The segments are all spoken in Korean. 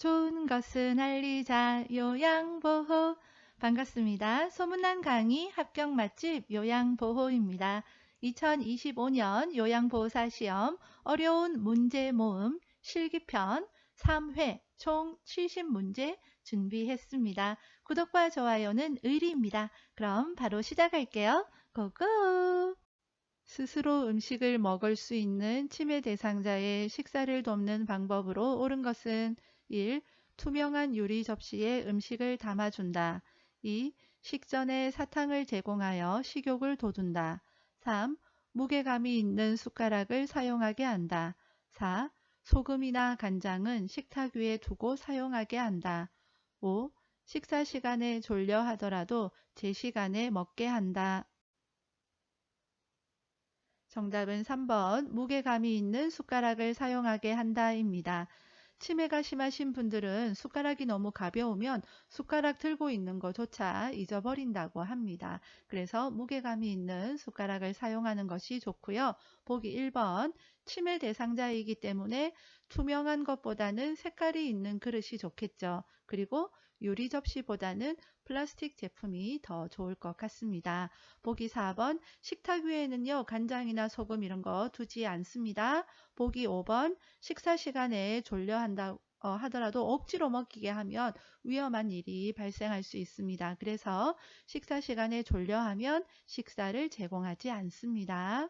좋은 것은 알리자 요양보호. 반갑습니다. 소문난 강의 합격 맛집 요양보호입니다. 2025년 요양보호사 시험 어려운 문제 모음 실기편 3회 총 70문제 준비했습니다. 구독과 좋아요는 의리입니다. 그럼 바로 시작할게요. 고고! 스스로 음식을 먹을 수 있는 치매 대상자의 식사를 돕는 방법으로 옳은 것은 1. 투명한 유리 접시에 음식을 담아준다. 2. 식전에 사탕을 제공하여 식욕을 돋운다. 3. 무게감이 있는 숟가락을 사용하게 한다. 4. 소금이나 간장은 식탁 위에 두고 사용하게 한다. 5. 식사 시간에 졸려 하더라도 제 시간에 먹게 한다. 정답은 3번 무게감이 있는 숟가락을 사용하게 한다입니다. 치매가 심하신 분들은 숟가락이 너무 가벼우면 숟가락 들고 있는 것조차 잊어버린다고 합니다. 그래서 무게감이 있는 숟가락을 사용하는 것이 좋고요. 보기 1번 치매 대상자이기 때문에 투명한 것보다는 색깔이 있는 그릇이 좋겠죠. 그리고 유리 접시보다는 플라스틱 제품이 더 좋을 것 같습니다. 보기 4번 식탁 위에는요 간장이나 소금 이런 거 두지 않습니다. 보기 5번 식사 시간에 졸려 하더라도 억지로 먹이게 하면 위험한 일이 발생할 수 있습니다. 그래서 식사 시간에 졸려하면 식사를 제공하지 않습니다.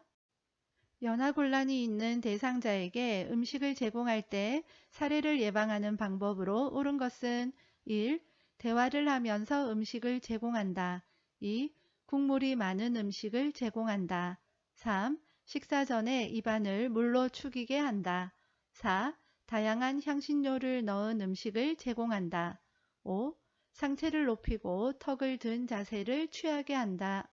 연하곤란이 있는 대상자에게 음식을 제공할 때 사례를 예방하는 방법으로 옳은 것은 1. 대화를 하면서 음식을 제공한다. 2. 국물이 많은 음식을 제공한다. 3. 식사 전에 입안을 물로 축이게 한다. 4. 다양한 향신료를 넣은 음식을 제공한다. 5. 상체를 높이고 턱을 든 자세를 취하게 한다.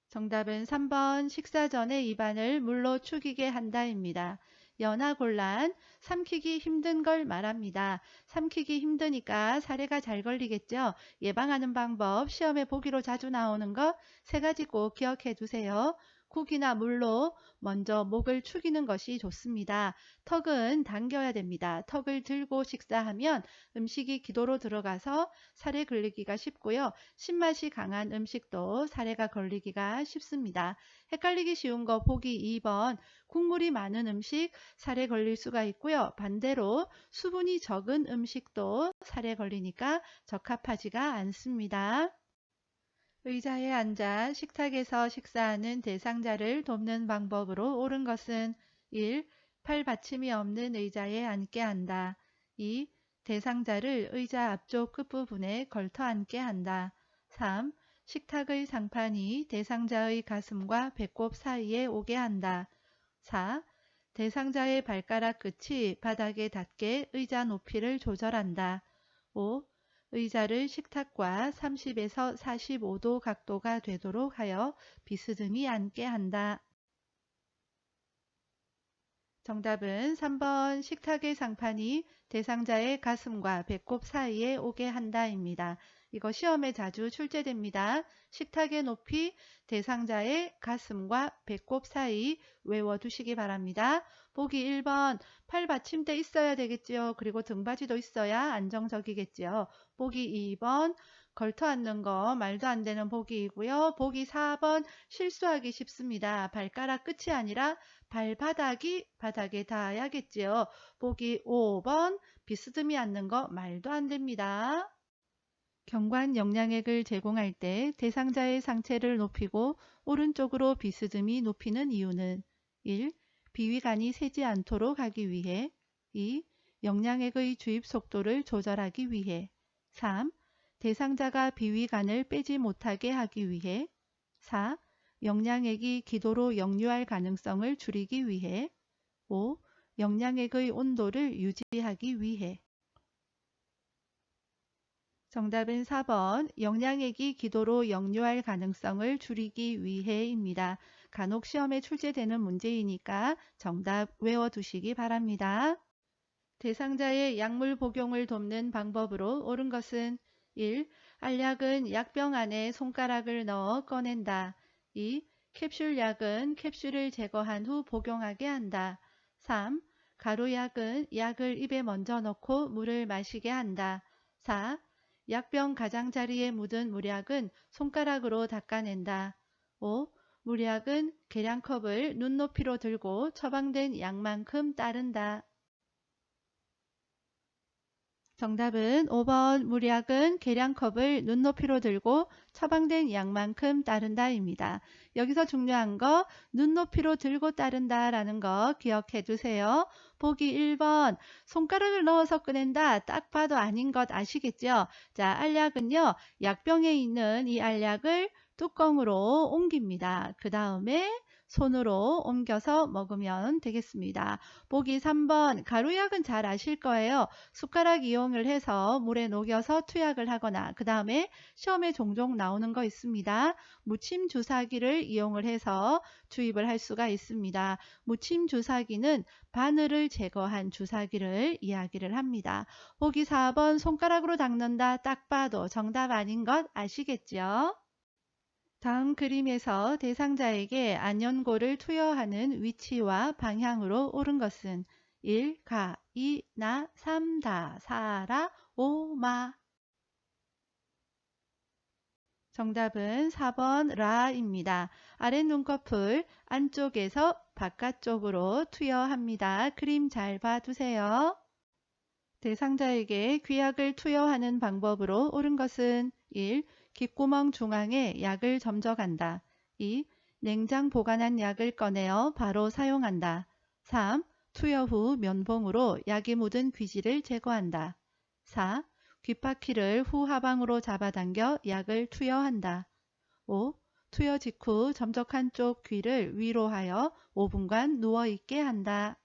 정답은 3번 식사 전에 입안을 물로 축이게 한다입니다. 연하곤란, 삼키기 힘든 걸 말합니다. 삼키기 힘드니까 사례가 잘 걸리겠죠. 예방하는 방법 시험에 보기로 자주 나오는 거 3가지 꼭 기억해 두세요. 국이나 물로 먼저 목을 축이는 것이 좋습니다. 턱은 당겨야 됩니다. 턱을 들고 식사하면 음식이 기도로 들어가서 살에 걸리기가 쉽고요. 신맛이 강한 음식도 살에가 걸리기가 쉽습니다. 헷갈리기 쉬운 거 보기 2번 국물이 많은 음식 살에 걸릴 수가 있고요. 반대로 수분이 적은 음식도 살에 걸리니까 적합하지가 않습니다. 의자에 앉아 식탁에서 식사하는 대상자를 돕는 방법으로 옳은 것은 1. 팔 받침이 없는 의자에 앉게 한다. 2. 대상자를 의자 앞쪽 끝부분에 걸터 앉게 한다. 3. 식탁의 상판이 대상자의 가슴과 배꼽 사이에 오게 한다. 4. 대상자의 발가락 끝이 바닥에 닿게 의자 높이를 조절한다. 5. 의자를 식탁과 30에서 45도 각도가 되도록 하여 비스듬히 앉게 한다. 정답은 3번 식탁의 상판이 대상자의 가슴과 배꼽 사이에 오게 한다입니다. 이거 시험에 자주 출제됩니다. 식탁의 높이 대상자의 가슴과 배꼽 사이 외워두시기 바랍니다. 보기 1번 팔 받침대 있어야 되겠죠. 그리고 등받이도 있어야 안정적이겠죠. 보기 2번 걸터 앉는 거 말도 안 되는 보기이고요. 보기 4번 실수하기 쉽습니다. 발가락 끝이 아니라 발바닥이 바닥에 닿아야겠지요. 보기 5번 비스듬히 앉는 거 말도 안 됩니다. 경관 영양액을 제공할 때 대상자의 상체를 높이고 오른쪽으로 비스듬히 높이는 이유는 1. 비위간이 새지 않도록 하기 위해 2. 영양액의 주입 속도를 조절하기 위해 3. 대상자가 비위간을 빼지 못하게 하기 위해 4. 영양액이 기도로 역류할 가능성을 줄이기 위해 5. 영양액의 온도를 유지하기 위해 정답은 4번 영양액이 기도로 역류할 가능성을 줄이기 위해입니다. 간혹 시험에 출제되는 문제이니까 정답 외워두시기 바랍니다. 대상자의 약물 복용을 돕는 방법으로 옳은 것은 1. 알약은 약병 안에 손가락을 넣어 꺼낸다. 2. 캡슐약은 캡슐을 제거한 후 복용하게 한다. 3. 가루약은 약을 입에 먼저 넣고 물을 마시게 한다. 4. 약병 가장자리에 묻은 물약은 손가락으로 닦아낸다. 5. 물약은 계량컵을 눈높이로 들고 처방된 약만큼 따른다. 정답은 5번 물약은 계량컵을 눈높이로 들고 처방된 양만큼 따른다입니다. 여기서 중요한 거 눈높이로 들고 따른다 라는 거 기억해 두세요. 보기 1번 손가락을 넣어서 꺼낸다. 딱 봐도 아닌 것 아시겠죠? 자, 알약은요. 약병에 있는 이 알약을 뚜껑으로 옮깁니다. 그 다음에 손으로 옮겨서 먹으면 되겠습니다. 보기 3번 가루약은 잘 아실 거예요. 숟가락 이용을 해서 물에 녹여서 투약을 하거나 그 다음에 시험에 종종 나오는 거 있습니다. 무침 주사기를 이용을 해서 주입을 할 수가 있습니다. 무침 주사기는 바늘을 제거한 주사기를 이야기를 합니다. 보기 4번 손가락으로 닦는다. 딱 봐도 정답 아닌 것 아시겠죠? 다음 그림에서 대상자에게 안연고를 투여하는 위치와 방향으로 옳은 것은 1. 가, 2. 나, 3. 다, 4. 라, 5. 마. 정답은 4번 라입니다. 아래 눈꺼풀 안쪽에서 바깥쪽으로 투여합니다. 그림 잘 봐두세요. 대상자에게 귀약을 투여하는 방법으로 옳은 것은 1. 귓구멍 중앙에 약을 점적한다. 2. 냉장 보관한 약을 꺼내어 바로 사용한다. 3. 투여 후 면봉으로 약이 묻은 귀지를 제거한다. 4. 귓바퀴를 후하방으로 잡아당겨 약을 투여한다. 5. 투여 직후 점적한 쪽 귀를 위로 하여 5분간 누워있게 한다.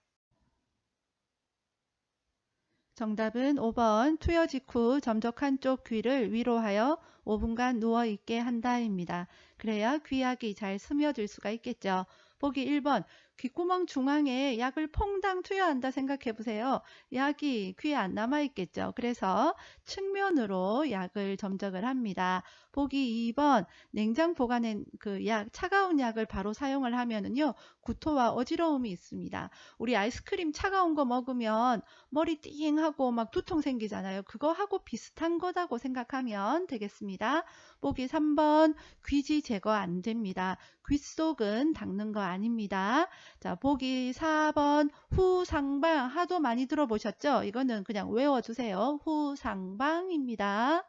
정답은 5번 투여 직후 점적한 쪽 귀를 위로 하여 5분간 누워있게 한다입니다. 그래야 귀약이 잘 스며들 수가 있겠죠. 보기 1번 귓구멍 중앙에 약을 퐁당 투여한다 생각해 보세요. 약이 귀에 안 남아있겠죠. 그래서 측면으로 약을 점적을 합니다. 보기 2번 냉장 보관한 그 약, 차가운 약을 바로 사용을 하면은요. 구토와 어지러움이 있습니다. 우리 아이스크림 차가운 거 먹으면 머리 띵하고 막 두통 생기잖아요. 그거 하고 비슷한 거라고 생각하면 되겠습니다. 보기 3번 귀지 제거 안 됩니다. 귀 속은 닦는 거 아닙니다. 자, 보기 4번 후상방 하도 많이 들어보셨죠? 이거는 그냥 외워주세요. 후상방입니다.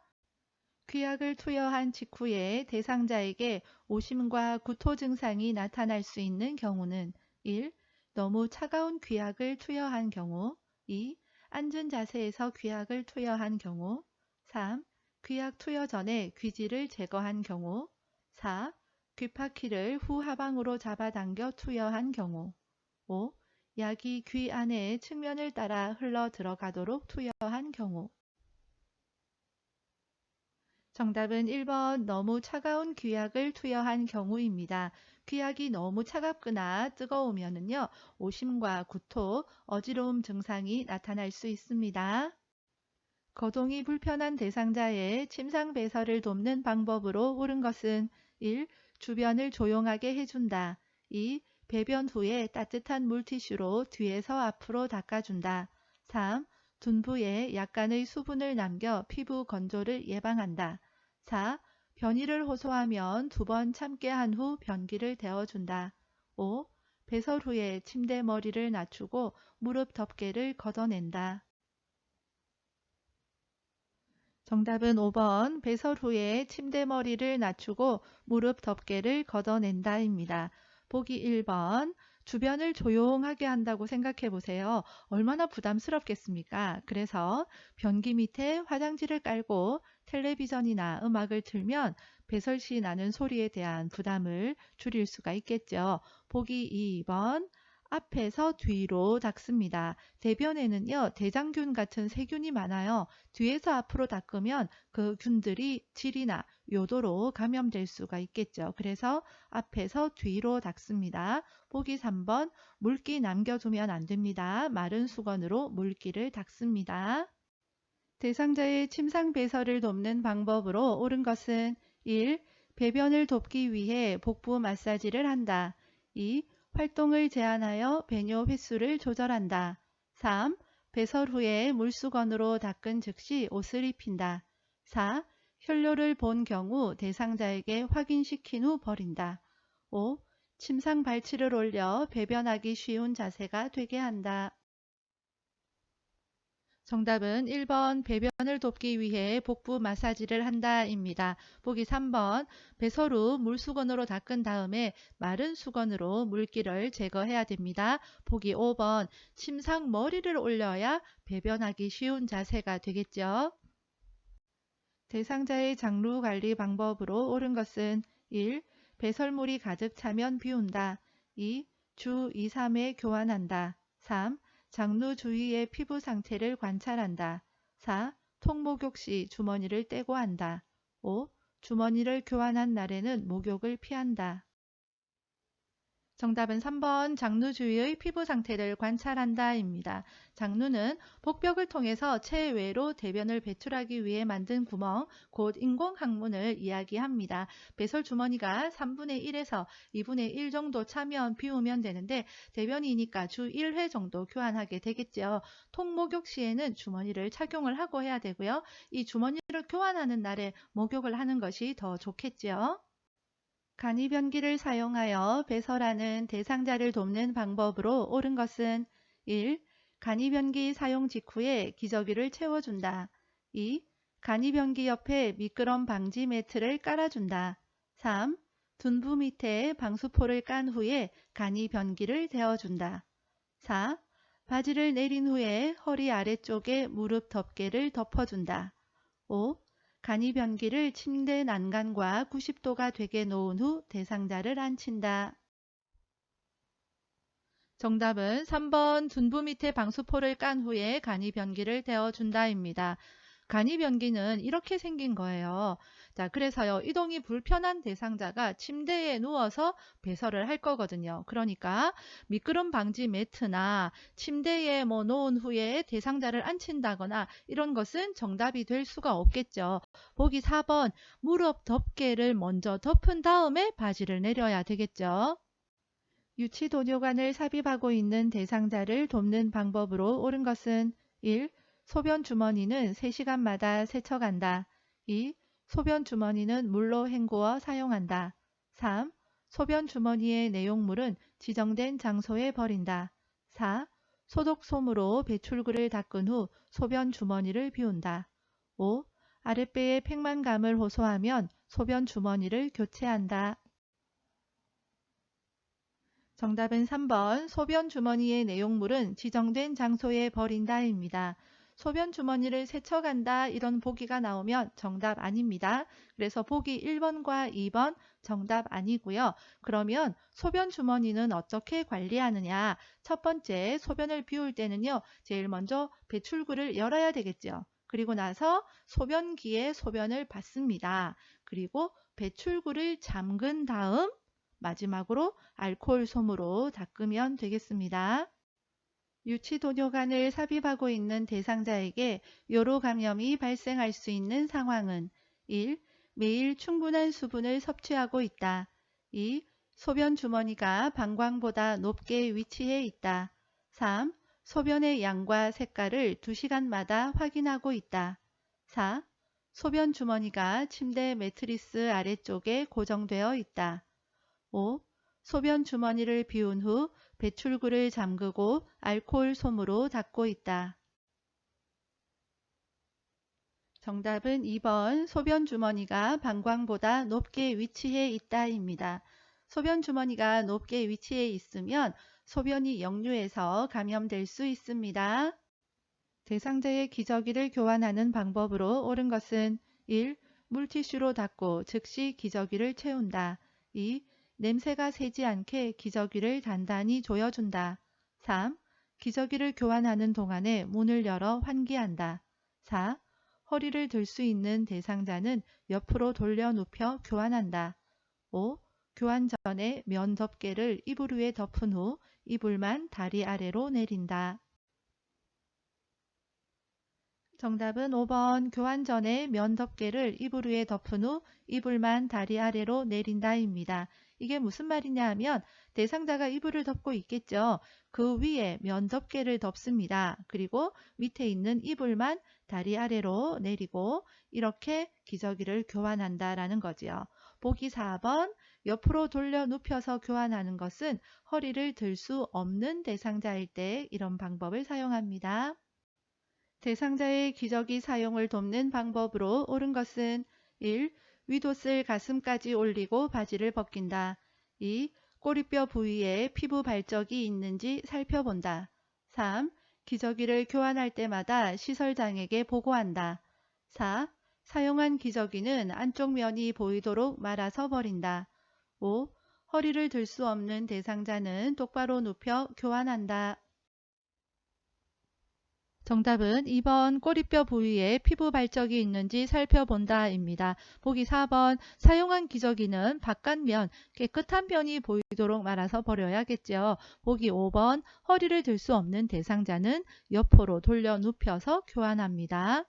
귀약을 투여한 직후에 대상자에게 오심과 구토 증상이 나타날 수 있는 경우는 1. 너무 차가운 귀약을 투여한 경우 2. 앉은 자세에서 귀약을 투여한 경우 3. 귀약 투여 전에 귀지를 제거한 경우 4. 귓바퀴를 후하방으로 잡아당겨 투여한 경우 5. 약이 귀 안에 측면을 따라 흘러 들어가도록 투여한 경우 정답은 1번 너무 차가운 귀약을 투여한 경우입니다. 귀약이 너무 차갑거나 뜨거우면은요, 오심과 구토, 어지러움 증상이 나타날 수 있습니다. 거동이 불편한 대상자의 침상 배설을 돕는 방법으로 옳은 것은 1. 주변을 조용하게 해준다. 2. 배변 후에 따뜻한 물티슈로 뒤에서 앞으로 닦아준다. 3. 둔부에 약간의 수분을 남겨 피부 건조를 예방한다. 4. 변이를 호소하면 2번 참게 한 후 변기를 데워준다. 5. 배설 후에 침대 머리를 낮추고 무릎 덮개를 걷어낸다. 정답은 5번 배설 후에 침대 머리를 낮추고 무릎 덮개를 걷어낸다입니다. 보기 1번 주변을 조용하게 한다고 생각해 보세요. 얼마나 부담스럽겠습니까? 그래서 변기 밑에 화장지를 깔고 텔레비전이나 음악을 틀면 배설 시 나는 소리에 대한 부담을 줄일 수가 있겠죠. 보기 2번 앞에서 뒤로 닦습니다. 대변에는요, 대장균 같은 세균이 많아요. 뒤에서 앞으로 닦으면 그 균들이 질이나 요도로 감염될 수가 있겠죠. 그래서 앞에서 뒤로 닦습니다. 보기 3번 물기 남겨두면 안 됩니다. 마른 수건으로 물기를 닦습니다. 대상자의 침상 배설을 돕는 방법으로 옳은 것은 1. 배변을 돕기 위해 복부 마사지를 한다. 2. 활동을 제한하여 배뇨 횟수를 조절한다. 3. 배설 후에 물수건으로 닦은 즉시 옷을 입힌다. 4. 혈뇨를 본 경우 대상자에게 확인시킨 후 버린다. 5. 침상 발치를 올려 배변하기 쉬운 자세가 되게 한다. 정답은 1번 배변을 돕기 위해 복부 마사지를 한다입니다. 보기 3번 배설 후 물수건으로 닦은 다음에 마른 수건으로 물기를 제거해야 됩니다. 보기 5번 침상 머리를 올려야 배변하기 쉬운 자세가 되겠죠. 대상자의 장루 관리 방법으로 옳은 것은 1. 배설물이 가득 차면 비운다. 2. 주 2, 3회 교환한다. 3. 장루 주위의 피부 상태를 관찰한다. 4. 통목욕 시 주머니를 떼고 한다. 5. 주머니를 교환한 날에는 목욕을 피한다. 정답은 3번 장루 주위의 피부 상태를 관찰한다입니다. 장루는 복벽을 통해서 체외로 대변을 배출하기 위해 만든 구멍, 곧 인공항문을 이야기합니다. 배설 주머니가 3분의 1에서 2분의 1 정도 차면 비우면 되는데 대변이니까 주 1회 정도 교환하게 되겠죠. 통목욕 시에는 주머니를 착용을 하고 해야 되고요. 이 주머니를 교환하는 날에 목욕을 하는 것이 더 좋겠죠. 간이변기를 사용하여 배설하는 대상자를 돕는 방법으로 옳은 것은 1. 간이변기 사용 직후에 기저귀를 채워준다. 2. 간이변기 옆에 미끄럼 방지 매트를 깔아준다. 3. 둔부 밑에 방수포를 깐 후에 간이변기를 대어준다. 4. 바지를 내린 후에 허리 아래쪽에 무릎 덮개를 덮어준다. 5. 간이변기를 침대 난간과 90도가 되게 놓은 후 대상자를 앉힌다. 정답은 3번 둔부 밑에 방수포를 깐 후에 간이변기를 대어준다입니다. 간이변기는 이렇게 생긴 거예요. 자, 그래서요, 이동이 불편한 대상자가 침대에 누워서 배설을 할 거거든요. 그러니까 미끄럼 방지 매트나 침대에 놓은 후에 대상자를 앉힌다거나 이런 것은 정답이 될 수가 없겠죠. 보기 4번 무릎 덮개를 먼저 덮은 다음에 바지를 내려야 되겠죠. 유치도뇨관을 삽입하고 있는 대상자를 돕는 방법으로 옳은 것은 1. 소변 주머니는 3시간마다 세척한다. 2. 소변 주머니는 물로 헹구어 사용한다. 3. 소변 주머니의 내용물은 지정된 장소에 버린다. 4. 소독솜으로 배출구를 닦은 후 소변 주머니를 비운다. 5. 아랫배에 팽만감을 호소하면 소변 주머니를 교체한다. 정답은 3번 소변 주머니의 내용물은 지정된 장소에 버린다입니다. 소변 주머니를 세척한다 이런 보기가 나오면 정답 아닙니다. 그래서 보기 1번과 2번 정답 아니고요. 그러면 소변 주머니는 어떻게 관리하느냐? 첫 번째 소변을 비울 때는요. 제일 먼저 배출구를 열어야 되겠죠. 그리고 나서 소변기에 소변을 받습니다. 그리고 배출구를 잠근 다음 마지막으로 알코올 솜으로 닦으면 되겠습니다. 유치도뇨관을 삽입하고 있는 대상자에게 요로 감염이 발생할 수 있는 상황은 1. 매일 충분한 수분을 섭취하고 있다. 2. 소변 주머니가 방광보다 높게 위치해 있다. 3. 소변의 양과 색깔을 2시간마다 확인하고 있다. 4. 소변 주머니가 침대 매트리스 아래쪽에 고정되어 있다. 5. 소변 주머니를 비운 후 배출구를 잠그고 알코올 솜으로 닦고 있다. 정답은 2번 소변 주머니가 방광보다 높게 위치해 있다입니다. 소변 주머니가 높게 위치해 있으면 소변이 역류해서 감염될 수 있습니다. 대상자의 기저귀를 교환하는 방법으로 옳은 것은 1. 물티슈로 닦고 즉시 기저귀를 채운다. 2. 냄새가 새지 않게 기저귀를 단단히 조여준다. 3. 기저귀를 교환하는 동안에 문을 열어 환기한다. 4. 허리를 들 수 있는 대상자는 옆으로 돌려 눕혀 교환한다. 5. 교환 전에 면 덮개를 이불 위에 덮은 후 이불만 다리 아래로 내린다. 정답은 5번 교환 전에 면 덮개를 이불 위에 덮은 후 이불만 다리 아래로 내린다입니다. 이게 무슨 말이냐 하면 대상자가 이불을 덮고 있겠죠. 그 위에 면덮개를 덮습니다. 그리고 밑에 있는 이불만 다리 아래로 내리고 이렇게 기저귀를 교환한다라는 거지요. 보기 4번 옆으로 돌려 눕혀서 교환하는 것은 허리를 들 수 없는 대상자일 때 이런 방법을 사용합니다. 대상자의 기저귀 사용을 돕는 방법으로 옳은 것은 1. 윗옷을 가슴까지 올리고 바지를 벗긴다. 2. 꼬리뼈 부위에 피부 발적이 있는지 살펴본다. 3. 기저귀를 교환할 때마다 시설장에게 보고한다. 4. 사용한 기저귀는 안쪽 면이 보이도록 말아서 버린다. 5. 허리를 들 수 없는 대상자는 똑바로 눕혀 교환한다. 정답은 2번 꼬리뼈 부위에 피부 발적이 있는지 살펴본다 입니다. 보기 4번 사용한 기저귀는 바깥면 깨끗한 면이 보이도록 말아서 버려야겠죠. 보기 5번 허리를 들 수 없는 대상자는 옆으로 돌려 눕혀서 교환합니다.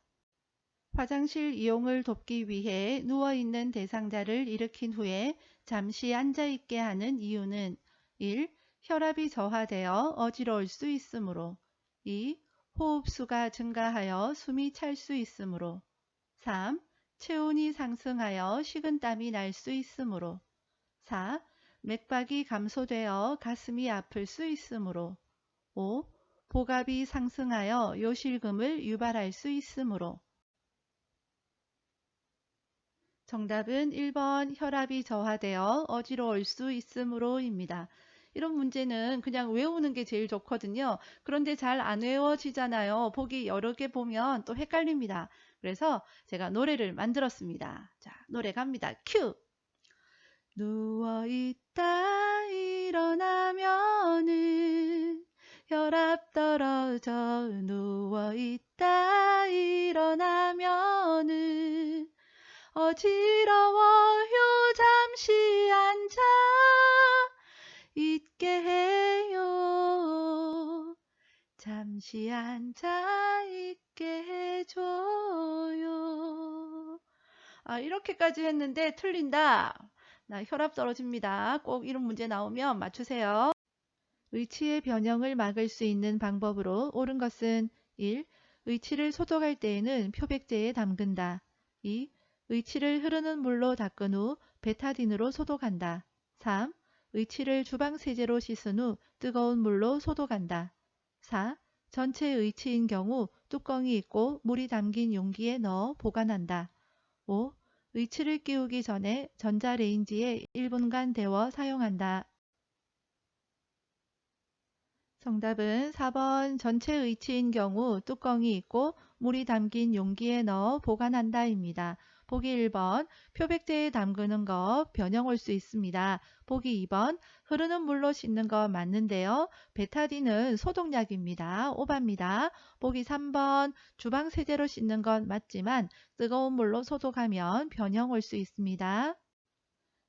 화장실 이용을 돕기 위해 누워있는 대상자를 일으킨 후에 잠시 앉아있게 하는 이유는 1. 혈압이 저하되어 어지러울 수 있으므로 2. 호흡수가 증가하여 숨이 찰 수 있으므로 3. 체온이 상승하여 식은땀이 날 수 있으므로 4. 맥박이 감소되어 가슴이 아플 수 있으므로 5. 복압이 상승하여 요실금을 유발할 수 있으므로 정답은 1번 혈압이 저하되어 어지러울 수 있으므로입니다. 이런 문제는 그냥 외우는 게 제일 좋거든요. 그런데 잘 안 외워지잖아요. 보기 여러 개 보면 또 헷갈립니다. 그래서 제가 노래를 만들었습니다. 자, 노래 갑니다. 큐! 누워있다 일어나면은 혈압 떨어져 누워있다 일어나면은 어지러워요 잠시 앉아 있게 해요 잠시 앉아 있게 해줘요. 이렇게까지 했는데 틀린다. 나 혈압 떨어집니다. 꼭 이런 문제 나오면 맞추세요. 의치의 변형을 막을 수 있는 방법으로 옳은 것은 1. 의치를 소독할 때에는 표백제에 담근다. 2. 의치를 흐르는 물로 닦은 후 베타딘으로 소독한다. 3. 의치를 주방세제로 씻은 후 뜨거운 물로 소독한다. 4. 전체 의치인 경우 뚜껑이 있고 물이 담긴 용기에 넣어 보관한다. 5. 의치를 끼우기 전에 전자레인지에 1분간 데워 사용한다. 정답은 4번 전체 의치인 경우 뚜껑이 있고 물이 담긴 용기에 넣어 보관한다 입니다. 보기 1번 표백제에 담그는 것 변형 올 수 있습니다. 보기 2번 흐르는 물로 씻는 것 맞는데요. 베타딘은 소독약입니다. 오바입니다. 보기 3번 주방 세제로 씻는 것 맞지만 뜨거운 물로 소독하면 변형 올 수 있습니다.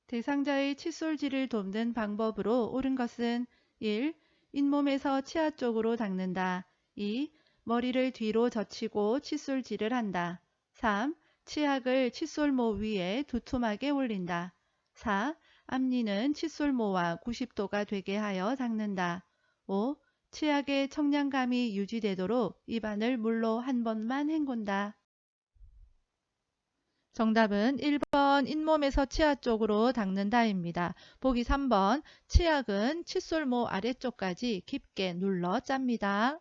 대상자의 칫솔질을 돕는 방법으로 옳은 것은 1. 잇몸에서 치아 쪽으로 닦는다. 2. 머리를 뒤로 젖히고 칫솔질을 한다. 3. 치약을 칫솔모 위에 두툼하게 올린다. 4. 앞니는 칫솔모와 90도가 되게 하여 닦는다. 5. 치약의 청량감이 유지되도록 입안을 물로 한 번만 헹군다. 정답은 1번 잇몸에서 치아 쪽으로 닦는다입니다. 보기 3번 치약은 칫솔모 아래쪽까지 깊게 눌러 짭니다.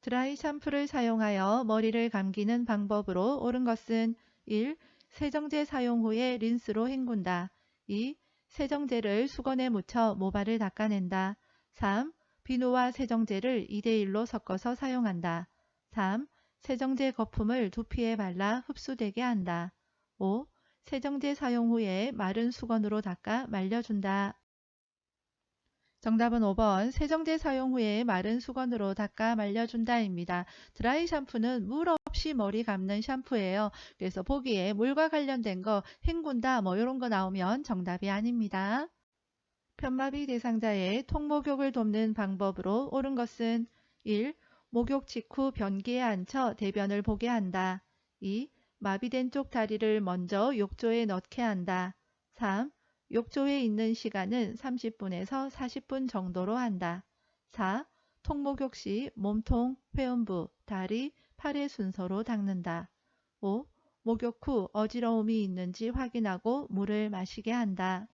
드라이 샴푸를 사용하여 머리를 감기는 방법으로 옳은 것은 1. 세정제 사용 후에 린스로 헹군다. 2. 세정제를 수건에 묻혀 모발을 닦아낸다. 3. 비누와 세정제를 2대1로 섞어서 사용한다. 3. 세정제 거품을 두피에 발라 흡수되게 한다. 5. 세정제 사용 후에 마른 수건으로 닦아 말려준다. 정답은 5번 세정제 사용 후에 마른 수건으로 닦아 말려준다입니다. 드라이 샴푸는 물 없이 머리 감는 샴푸예요. 그래서 보기에 물과 관련된 거 헹군다 뭐 이런 거 나오면 정답이 아닙니다. 편마비 대상자의 통목욕을 돕는 방법으로 옳은 것은 1. 목욕 직후 변기에 앉혀 대변을 보게 한다. 2. 마비된 쪽 다리를 먼저 욕조에 넣게 한다. 3. 욕조에 있는 시간은 30분에서 40분 정도로 한다. 4. 통목욕 시 몸통, 회음부, 다리, 팔의 순서로 닦는다. 5. 목욕 후 어지러움이 있는지 확인하고 물을 마시게 한다.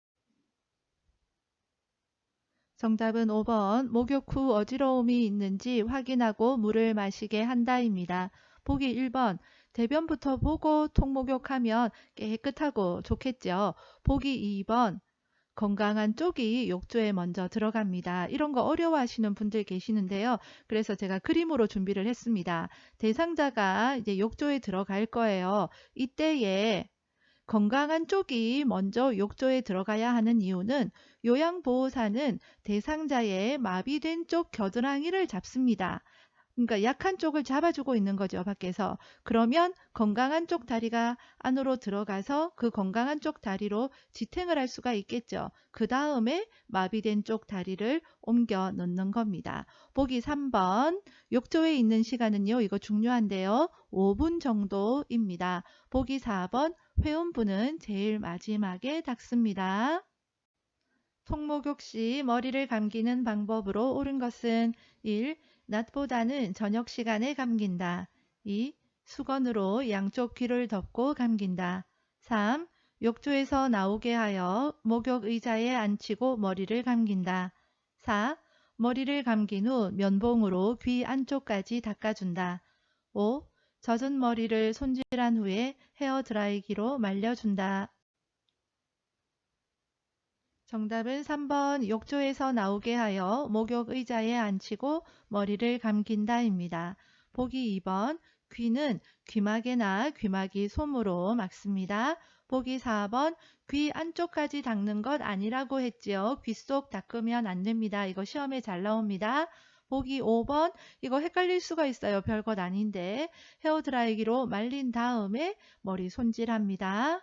정답은 5번 목욕 후 어지러움이 있는지 확인하고 물을 마시게 한다입니다. 보기 1번 대변부터 보고 통목욕하면 깨끗하고 좋겠죠. 보기 2번 건강한 쪽이 욕조에 먼저 들어갑니다. 이런 거 어려워하시는 분들 계시는데요. 그래서 제가 그림으로 준비를 했습니다. 대상자가 이제 욕조에 들어갈 거예요. 이때에 건강한 쪽이 먼저 욕조에 들어가야 하는 이유는 요양보호사는 대상자의 마비된 쪽 겨드랑이를 잡습니다. 그러니까 약한 쪽을 잡아주고 있는 거죠, 밖에서. 그러면 건강한 쪽 다리가 안으로 들어가서 그 건강한 쪽 다리로 지탱을 할 수가 있겠죠. 그 다음에 마비된 쪽 다리를 옮겨 넣는 겁니다. 보기 3번. 욕조에 있는 시간은요, 이거 중요한데요. 5분 정도입니다. 보기 4번. 회음부는 제일 마지막에 닦습니다. 통목욕 시 머리를 감기는 방법으로 옳은 것은 1. 낮보다는 저녁 시간에 감긴다. 2. 수건으로 양쪽 귀를 덮고 감긴다. 3. 욕조에서 나오게 하여 목욕 의자에 앉히고 머리를 감긴다. 4. 머리를 감긴 후 면봉으로 귀 안쪽까지 닦아준다. 5. 젖은 머리를 손질한 후에 헤어드라이기로 말려준다. 정답은 3번 욕조에서 나오게 하여 목욕 의자에 앉히고 머리를 감긴다입니다. 보기 2번 귀는 귀마개나 귀마개 솜으로 막습니다. 보기 4번 귀 안쪽까지 닦는 것 아니라고 했지요. 귀 속 닦으면 안 됩니다. 이거 시험에 잘 나옵니다. 보기 5번 이거 헷갈릴 수가 있어요. 별것 아닌데 헤어드라이기로 말린 다음에 머리 손질합니다.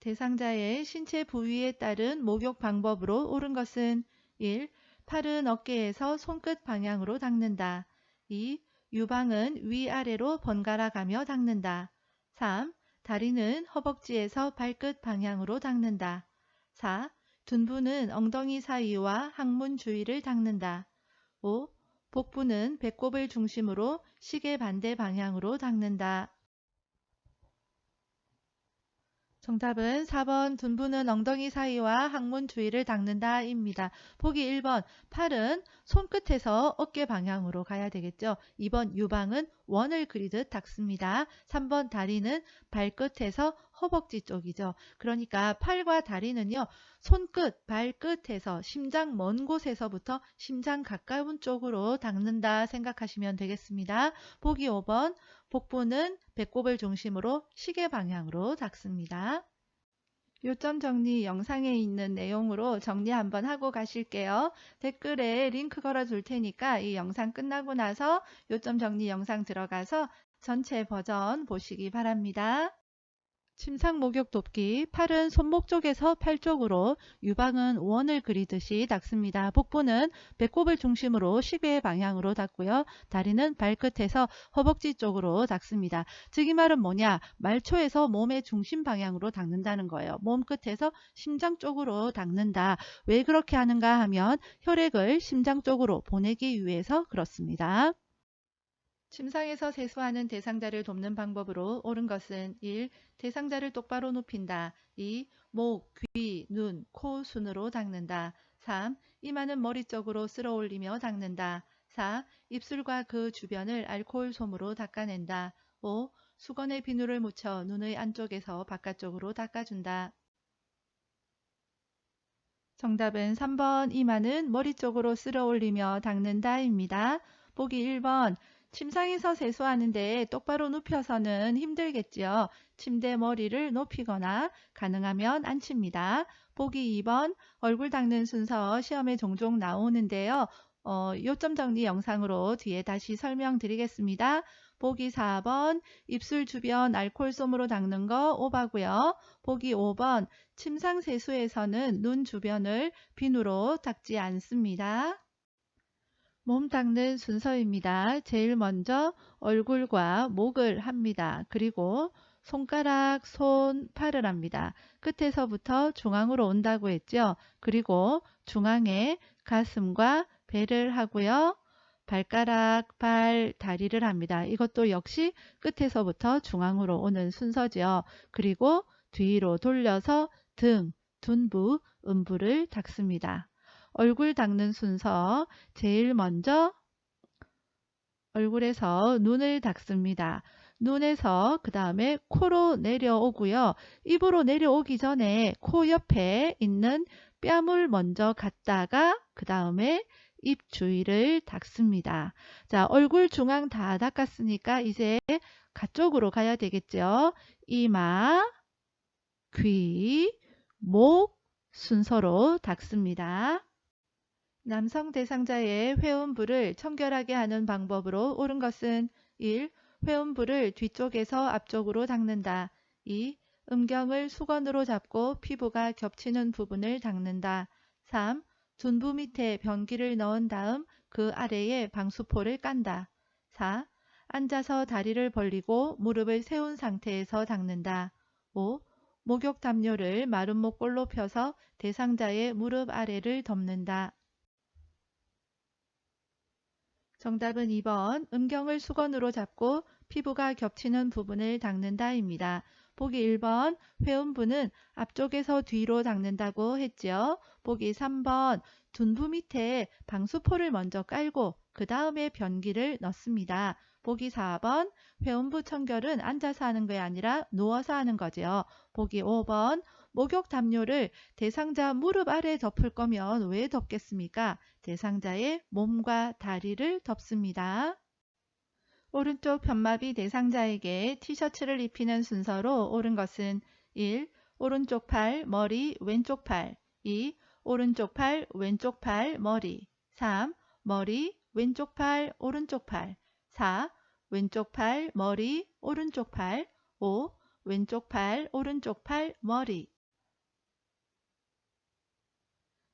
대상자의 신체 부위에 따른 목욕 방법으로 옳은 것은 1. 팔은 어깨에서 손끝 방향으로 닦는다. 2. 유방은 위아래로 번갈아 가며 닦는다. 3. 다리는 허벅지에서 발끝 방향으로 닦는다. 4. 둔부는 엉덩이 사이와 항문 주위를 닦는다. 5. 복부는 배꼽을 중심으로 시계 반대 방향으로 닦는다. 정답은 4번 둔부는 엉덩이 사이와 항문 주위를 닦는다 입니다. 보기 1번 팔은 손끝에서 어깨 방향으로 가야 되겠죠. 2번 유방은 원을 그리듯 닦습니다. 3번 다리는 발끝에서 허벅지 쪽이죠. 그러니까 팔과 다리는요. 손끝, 발끝에서 심장 먼 곳에서부터 심장 가까운 쪽으로 닦는다 생각하시면 되겠습니다. 보기 5번 복부는 배꼽을 중심으로 시계 방향으로 닦습니다. 요점 정리 영상에 있는 내용으로 정리 한번 하고 가실게요. 댓글에 링크 걸어 줄 테니까 이 영상 끝나고 나서 요점 정리 영상 들어가서 전체 버전 보시기 바랍니다. 침상 목욕 돕기. 팔은 손목 쪽에서 팔 쪽으로, 유방은 원을 그리듯이 닦습니다. 복부는 배꼽을 중심으로 시계 방향으로 닦고요. 다리는 발끝에서 허벅지 쪽으로 닦습니다. 즉 이 말은 뭐냐? 말초에서 몸의 중심 방향으로 닦는다는 거예요. 몸 끝에서 심장 쪽으로 닦는다. 왜 그렇게 하는가 하면 혈액을 심장 쪽으로 보내기 위해서 그렇습니다. 침상에서 세수하는 대상자를 돕는 방법으로 옳은 것은 1. 대상자를 똑바로 눕힌다. 2. 목, 귀, 눈, 코 순으로 닦는다. 3. 이마는 머리 쪽으로 쓸어 올리며 닦는다. 4. 입술과 그 주변을 알코올 솜으로 닦아낸다. 5. 수건에 비누를 묻혀 눈의 안쪽에서 바깥쪽으로 닦아준다. 정답은 3번 이마는 머리 쪽으로 쓸어 올리며 닦는다입니다. 보기 1번 침상에서 세수하는데 똑바로 눕혀서는 힘들겠지요. 침대 머리를 높이거나 가능하면 앉힙니다. 보기 2번 얼굴 닦는 순서 시험에 종종 나오는데요. 요점 정리 영상으로 뒤에 다시 설명드리겠습니다. 보기 4번 입술 주변 알코올솜으로 닦는 거 오바고요. 보기 5번 침상 세수에서는 눈 주변을 비누로 닦지 않습니다. 몸 닦는 순서입니다. 제일 먼저 얼굴과 목을 합니다. 그리고 손가락, 손, 팔을 합니다. 끝에서부터 중앙으로 온다고 했죠. 그리고 중앙에 가슴과 배를 하고요. 발가락, 발, 다리를 합니다. 이것도 역시 끝에서부터 중앙으로 오는 순서죠. 그리고 뒤로 돌려서 등, 둔부, 음부를 닦습니다. 얼굴 닦는 순서 제일 먼저 얼굴에서 눈을 닦습니다. 눈에서 그 다음에 코로 내려오고요. 입으로 내려오기 전에 코 옆에 있는 뺨을 먼저 갖다가 그 다음에 입 주위를 닦습니다. 자, 얼굴 중앙 다 닦았으니까 이제 가쪽으로 가야 되겠죠. 이마, 귀, 목 순서로 닦습니다. 남성 대상자의 회음부를 청결하게 하는 방법으로 옳은 것은 1. 회음부를 뒤쪽에서 앞쪽으로 닦는다. 2. 음경을 수건으로 잡고 피부가 겹치는 부분을 닦는다. 3. 둔부 밑에 변기를 넣은 다음 그 아래에 방수포를 깐다. 4. 앉아서 다리를 벌리고 무릎을 세운 상태에서 닦는다. 5. 목욕 담요를 마른 목골로 펴서 대상자의 무릎 아래를 덮는다. 정답은 2번 음경을 수건으로 잡고 피부가 겹치는 부분을 닦는다입니다. 보기 1번 회음부는 앞쪽에서 뒤로 닦는다고 했죠. 보기 3번 둔부 밑에 방수포를 먼저 깔고 그 다음에 변기를 넣습니다. 보기 4번 회음부 청결은 앉아서 하는 게 아니라 누워서 하는 거죠. 보기 5번 목욕 담요를 대상자 무릎 아래 덮을 거면 왜 덮겠습니까? 대상자의 몸과 다리를 덮습니다. 오른쪽 편마비 대상자에게 티셔츠를 입히는 순서로 옳은 것은 1. 오른쪽 팔, 머리, 왼쪽 팔 2. 오른쪽 팔, 왼쪽 팔, 머리 3. 머리, 왼쪽 팔, 오른쪽 팔 4. 왼쪽 팔, 머리, 오른쪽 팔 5. 왼쪽 팔, 오른쪽 팔, 머리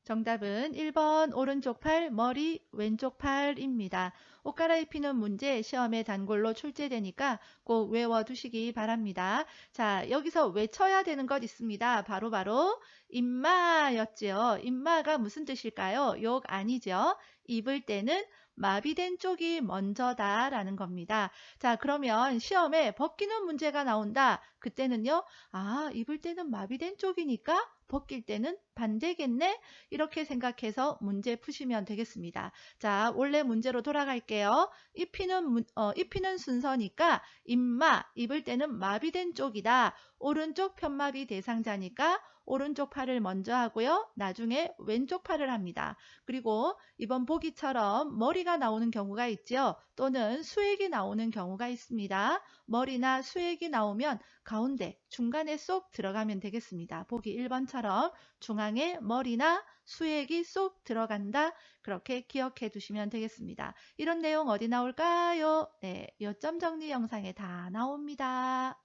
정답은 1번 오른쪽 팔, 머리, 왼쪽 팔입니다. 옷 갈아입히는 문제 시험에 단골로 출제되니까 꼭 외워두시기 바랍니다. 자, 여기서 외쳐야 되는 것 있습니다. 바로 임마였지요. 임마가 무슨 뜻일까요? 욕 아니죠. 입을 때는 마비된 쪽이 먼저다 라는 겁니다. 자, 그러면 시험에 벗기는 문제가 나온다. 그때는요. 아, 입을 때는 마비된 쪽이니까 벗길 때는 반대겠네? 이렇게 생각해서 문제 푸시면 되겠습니다. 자, 원래 문제로 돌아갈게요. 입히는 순서니까 임마, 입을 때는 마비된 쪽이다. 오른쪽 편마비 대상자니까 오른쪽 팔을 먼저 하고요. 나중에 왼쪽 팔을 합니다. 그리고 이번 보기처럼 머리가 나오는 경우가 있죠. 또는 수액이 나오는 경우가 있습니다. 머리나 수액이 나오면 가운데, 중간에 쏙 들어가면 되겠습니다. 보기 1번처럼 중앙에 머리나 수액이 쏙 들어간다. 그렇게 기억해 두시면 되겠습니다. 이런 내용 어디 나올까요? 네, 요점 정리 영상에 다 나옵니다.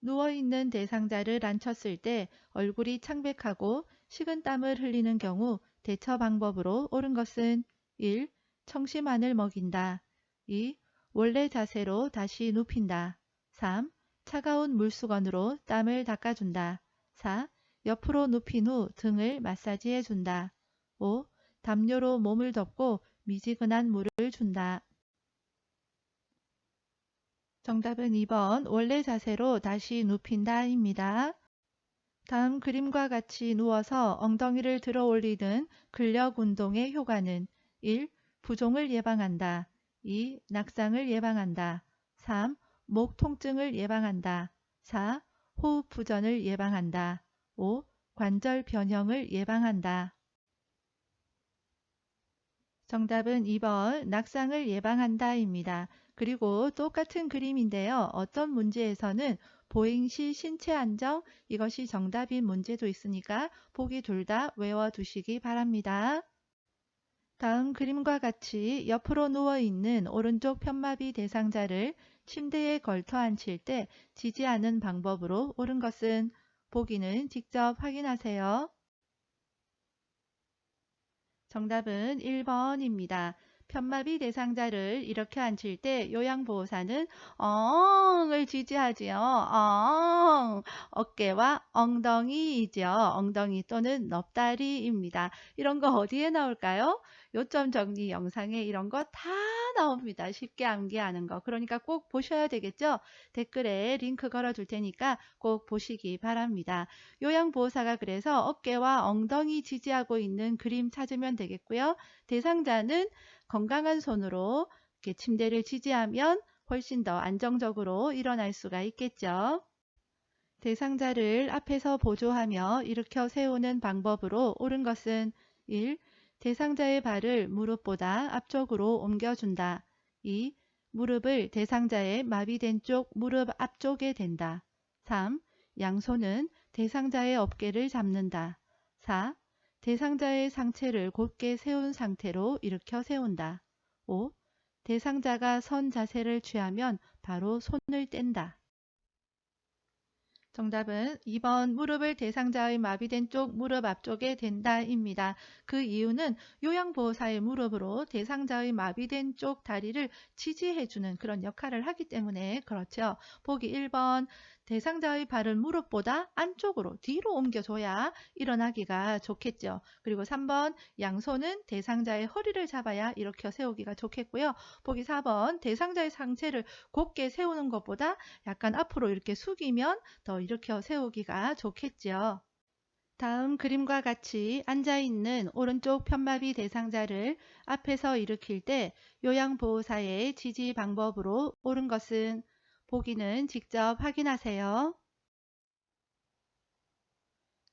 누워있는 대상자를 앉혔을 때 얼굴이 창백하고 식은땀을 흘리는 경우 대처 방법으로 옳은 것은 1. 청심환을 먹인다. 2. 원래 자세로 다시 눕힌다. 3. 차가운 물수건으로 땀을 닦아준다. 4. 옆으로 눕힌 후 등을 마사지해준다. 5. 담요로 몸을 덮고 미지근한 물을 준다. 정답은 2번 원래 자세로 다시 눕힌다입니다. 다음 그림과 같이 누워서 엉덩이를 들어 올리는 근력 운동의 효과는 1. 부종을 예방한다. 2. 낙상을 예방한다. 3. 목 통증을 예방한다. 4. 호흡 부전을 예방한다. 5. 관절 변형을 예방한다. 정답은 2번 낙상을 예방한다입니다. 그리고 똑같은 그림인데요. 어떤 문제에서는 보행 시 신체 안정 이것이 정답인 문제도 있으니까 보기 둘 다 외워두시기 바랍니다. 다음 그림과 같이 옆으로 누워있는 오른쪽 편마비 대상자를 침대에 걸터 앉힐 때 지지하는 방법으로 옳은 것은 보기는 직접 확인하세요. 정답은 1번입니다. 편마비 대상자를 이렇게 앉힐 때 요양보호사는 엉을 지지하지요. 엉. 어깨와 엉덩이이죠. 엉덩이 또는 넙다리입니다. 이런 거 어디에 나올까요? 요점 정리 영상에 이런 거 다 나옵니다. 쉽게 암기하는 거. 그러니까 꼭 보셔야 되겠죠? 댓글에 링크 걸어둘 테니까 꼭 보시기 바랍니다. 요양보호사가 그래서 어깨와 엉덩이 지지하고 있는 그림 찾으면 되겠고요. 대상자는 건강한 손으로 이렇게 침대를 지지하면 훨씬 더 안정적으로 일어날 수가 있겠죠. 대상자를 앞에서 보조하며 일으켜 세우는 방법으로 옳은 것은 1. 대상자의 발을 무릎보다 앞쪽으로 옮겨준다. 2. 무릎을 대상자의 마비된 쪽 무릎 앞쪽에 댄다. 3. 양손은 대상자의 어깨를 잡는다. 4. 대상자의 상체를 곧게 세운 상태로 일으켜 세운다. 5. 대상자가 선 자세를 취하면 바로 손을 뗀다. 정답은 2번 무릎을 대상자의 마비된 쪽 무릎 앞쪽에 댄다입니다. 그 이유는 요양보호사의 무릎으로 대상자의 마비된 쪽 다리를 지지해주는 그런 역할을 하기 때문에 그렇죠. 보기 1번 대상자의 발을 무릎보다 안쪽으로 뒤로 옮겨줘야 일어나기가 좋겠죠. 그리고 3번 양손은 대상자의 허리를 잡아야 일으켜 세우기가 좋겠고요. 보기 4번 대상자의 상체를 곧게 세우는 것보다 약간 앞으로 이렇게 숙이면 더 일으켜 세우기가 좋겠죠. 다음 그림과 같이 앉아있는 오른쪽 편마비 대상자를 앞에서 일으킬 때 요양보호사의 지지 방법으로 옳은 것은 보기는 직접 확인하세요.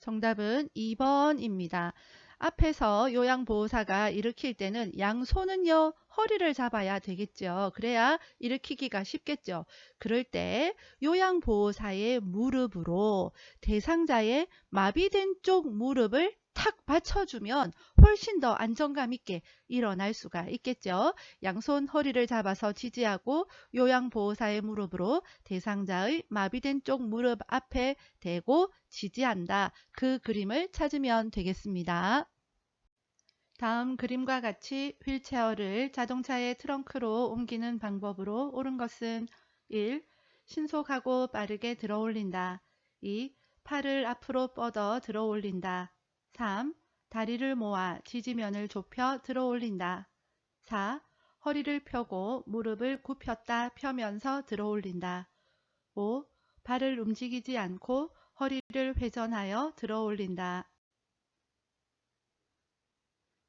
정답은 2번입니다. 앞에서 요양보호사가 일으킬 때는 양손은요 허리를 잡아야 되겠죠. 그래야 일으키기가 쉽겠죠. 그럴 때 요양보호사의 무릎으로 대상자의 마비된 쪽 무릎을 탁 받쳐주면 훨씬 더 안정감 있게 일어날 수가 있겠죠. 양손 허리를 잡아서 지지하고 요양보호사의 무릎으로 대상자의 마비된 쪽 무릎 앞에 대고 지지한다. 그 그림을 찾으면 되겠습니다. 다음 그림과 같이 휠체어를 자동차의 트렁크로 옮기는 방법으로 옳은 것은 1. 신속하고 빠르게 들어 올린다. 2. 팔을 앞으로 뻗어 들어 올린다. 3. 다리를 모아 지지면을 좁혀 들어 올린다. 4. 허리를 펴고 무릎을 굽혔다 펴면서 들어 올린다. 5. 발을 움직이지 않고 허리를 회전하여 들어 올린다.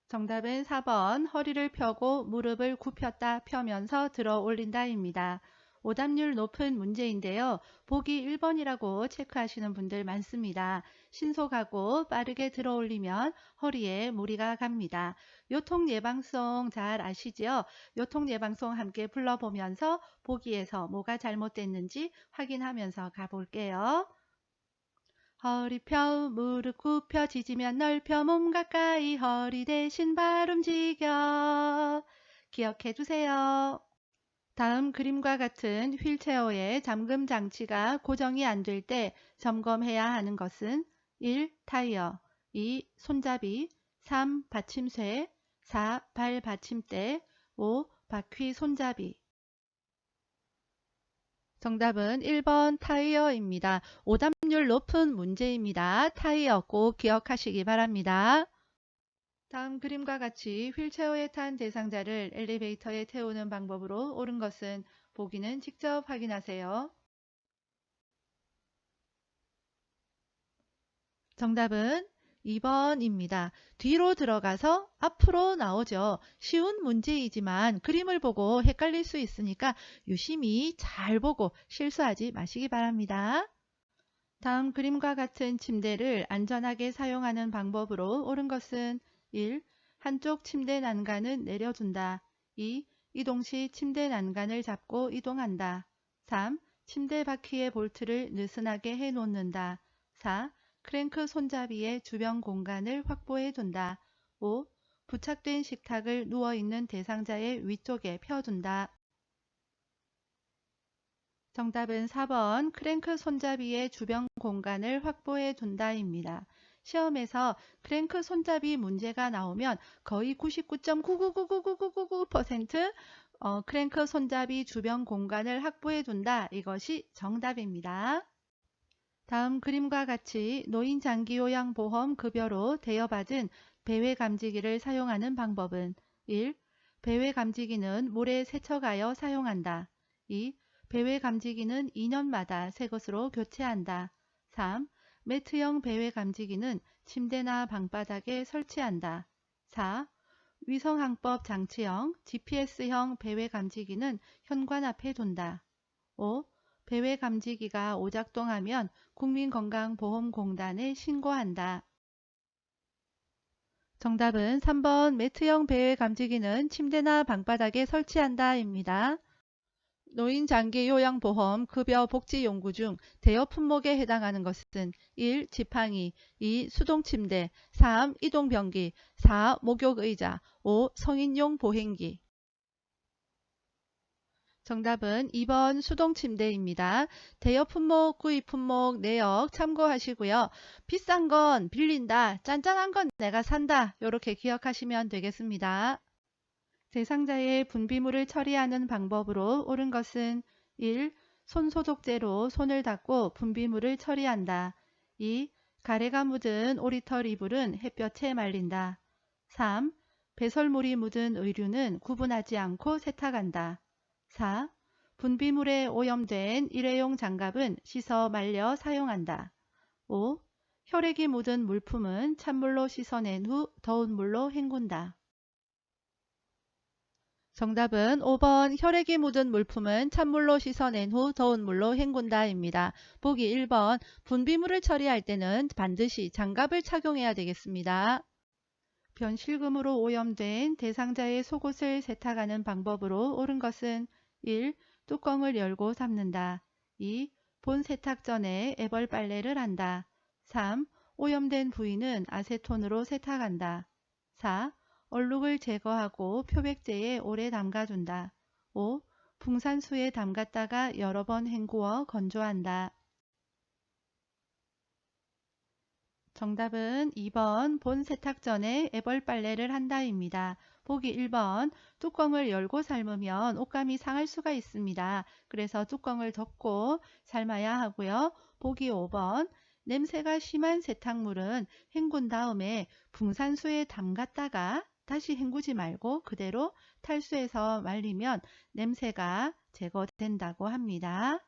정답은 4번 허리를 펴고 무릎을 굽혔다 펴면서 들어 올린다입니다. 오답률 높은 문제인데요. 보기 1번이라고 체크하시는 분들 많습니다. 신속하고 빠르게 들어 올리면 허리에 무리가 갑니다. 요통예방송 잘 아시죠? 요통예방송 함께 불러보면서 보기에서 뭐가 잘못됐는지 확인하면서 가볼게요. 허리 펴 무릎 굽혀 지지면 넓혀 몸 가까이 허리 대신 발 움직여 기억해 두세요. 다음 그림과 같은 휠체어의 잠금 장치가 고정이 안 될 때 점검해야 하는 것은 1. 타이어 2. 손잡이 3. 받침쇠 4. 발 받침대 5. 바퀴 손잡이 정답은 1번 타이어입니다. 오답률 높은 문제입니다. 타이어 꼭 기억하시기 바랍니다. 다음 그림과 같이 휠체어에 탄 대상자를 엘리베이터에 태우는 방법으로 옳은 것은 보기는 직접 확인하세요. 정답은 2번입니다. 뒤로 들어가서 앞으로 나오죠. 쉬운 문제이지만 그림을 보고 헷갈릴 수 있으니까 유심히 잘 보고 실수하지 마시기 바랍니다. 다음 그림과 같은 침대를 안전하게 사용하는 방법으로 옳은 것은 1. 한쪽 침대 난간은 내려준다. 2. 이동 시 침대 난간을 잡고 이동한다. 3. 침대 바퀴의 볼트를 느슨하게 해 놓는다. 4. 크랭크 손잡이의 주변 공간을 확보해 둔다. 5. 부착된 식탁을 누워있는 대상자의 위쪽에 펴둔다. 정답은 4번 크랭크 손잡이의 주변 공간을 확보해 둔다입니다. 시험에서 크랭크 손잡이 문제가 나오면 거의 99.9999999% 크랭크 손잡이 주변 공간을 확보해 둔다. 이것이 정답입니다. 다음 그림과 같이 노인장기요양보험 급여로 대여받은 배회감지기를 사용하는 방법은 1. 배회감지기는 물에 세척하여 사용한다. 2. 배회감지기는 2년마다 새 것으로 교체한다. 3. 매트형 배회감지기는 침대나 방바닥에 설치한다. 4. 위성항법 장치형 GPS형 배회감지기는 현관 앞에 둔다. 5. 배회감지기가 오작동하면 국민건강보험공단에 신고한다. 정답은 3번 매트형 배회감지기는 침대나 방바닥에 설치한다 입니다. 노인장기요양보험 급여 복지 용구 중 대여 품목에 해당하는 것은 1. 지팡이, 2. 수동침대, 3. 이동변기, 4. 목욕의자, 5. 성인용 보행기. 정답은 2번 수동침대입니다. 대여 품목, 구입 품목, 내역 참고하시고요. 비싼 건 빌린다, 짠짠한 건 내가 산다. 이렇게 기억하시면 되겠습니다. 대상자의 분비물을 처리하는 방법으로 옳은 것은 1. 손소독제로 손을 닦고 분비물을 처리한다. 2. 가래가 묻은 오리털 이불은 햇볕에 말린다. 3. 배설물이 묻은 의류는 구분하지 않고 세탁한다. 4. 분비물에 오염된 일회용 장갑은 씻어 말려 사용한다. 5. 혈액이 묻은 물품은 찬물로 씻어낸 후 더운 물로 헹군다. 정답은 5번 혈액이 묻은 물품은 찬물로 씻어낸 후 더운 물로 헹군다 입니다. 보기 1번 분비물을 처리할 때는 반드시 장갑을 착용해야 되겠습니다. 변실금으로 오염된 대상자의 속옷을 세탁하는 방법으로 옳은 것은 1. 뚜껑을 열고 삶는다. 2. 본 세탁 전에 애벌 빨래를 한다. 3. 오염된 부위는 아세톤으로 세탁한다. 4. 얼룩을 제거하고 표백제에 오래 담가둔다. 5. 붕산수에 담갔다가 여러 번 헹구어 건조한다. 정답은 2번 본 세탁 전에 애벌 빨래를 한다입니다. 보기 1번 뚜껑을 열고 삶으면 옷감이 상할 수가 있습니다. 그래서 뚜껑을 덮고 삶아야 하고요. 보기 5번 냄새가 심한 세탁물은 헹군 다음에 붕산수에 담갔다가 다시 헹구지 말고 그대로 탈수해서 말리면 냄새가 제거된다고 합니다.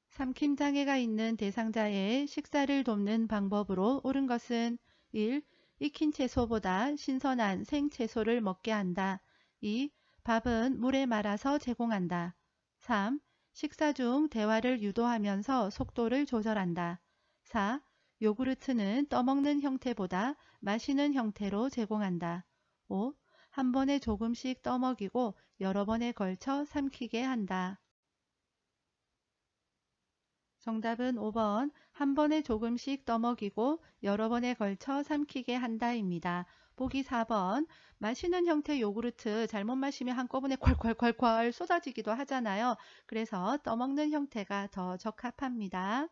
삼킴장애가 있는 대상자의 식사를 돕는 방법으로 옳은 것은 1. 익힌 채소보다 신선한 생채소를 먹게 한다. 2. 밥은 물에 말아서 제공한다. 3. 식사 중 대화를 유도하면서 속도를 조절한다. 4. 요구르트는 떠먹는 형태보다 마시는 형태로 제공한다. 5. 한 번에 조금씩 떠먹이고 여러 번에 걸쳐 삼키게 한다. 정답은 5번 한 번에 조금씩 떠먹이고 여러 번에 걸쳐 삼키게 한다입니다. 보기 4번 마시는 형태 요구르트 잘못 마시면 한꺼번에 콸콸콸콸 쏟아지기도 하잖아요. 그래서 떠먹는 형태가 더 적합합니다.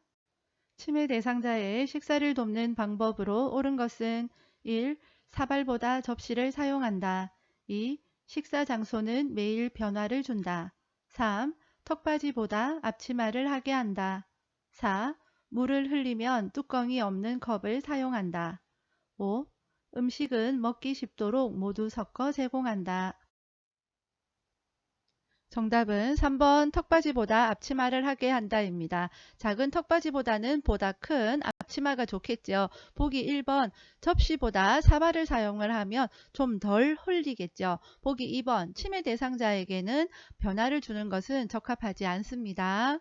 치매 대상자의 식사를 돕는 방법으로 옳은 것은 1. 사발보다 접시를 사용한다. 2. 식사 장소는 매일 변화를 준다. 3. 턱받이보다 앞치마를 하게 한다. 4. 물을 흘리면 뚜껑이 없는 컵을 사용한다. 5. 음식은 먹기 쉽도록 모두 섞어 제공한다. 정답은 3번 턱받이보다 앞치마를 하게 한다입니다. 작은 턱받이보다는 보다 큰 앞치마가 좋겠죠. 보기 1번 접시보다 사발을 사용을 하면 좀 덜 흘리겠죠. 보기 2번 치매 대상자에게는 변화를 주는 것은 적합하지 않습니다.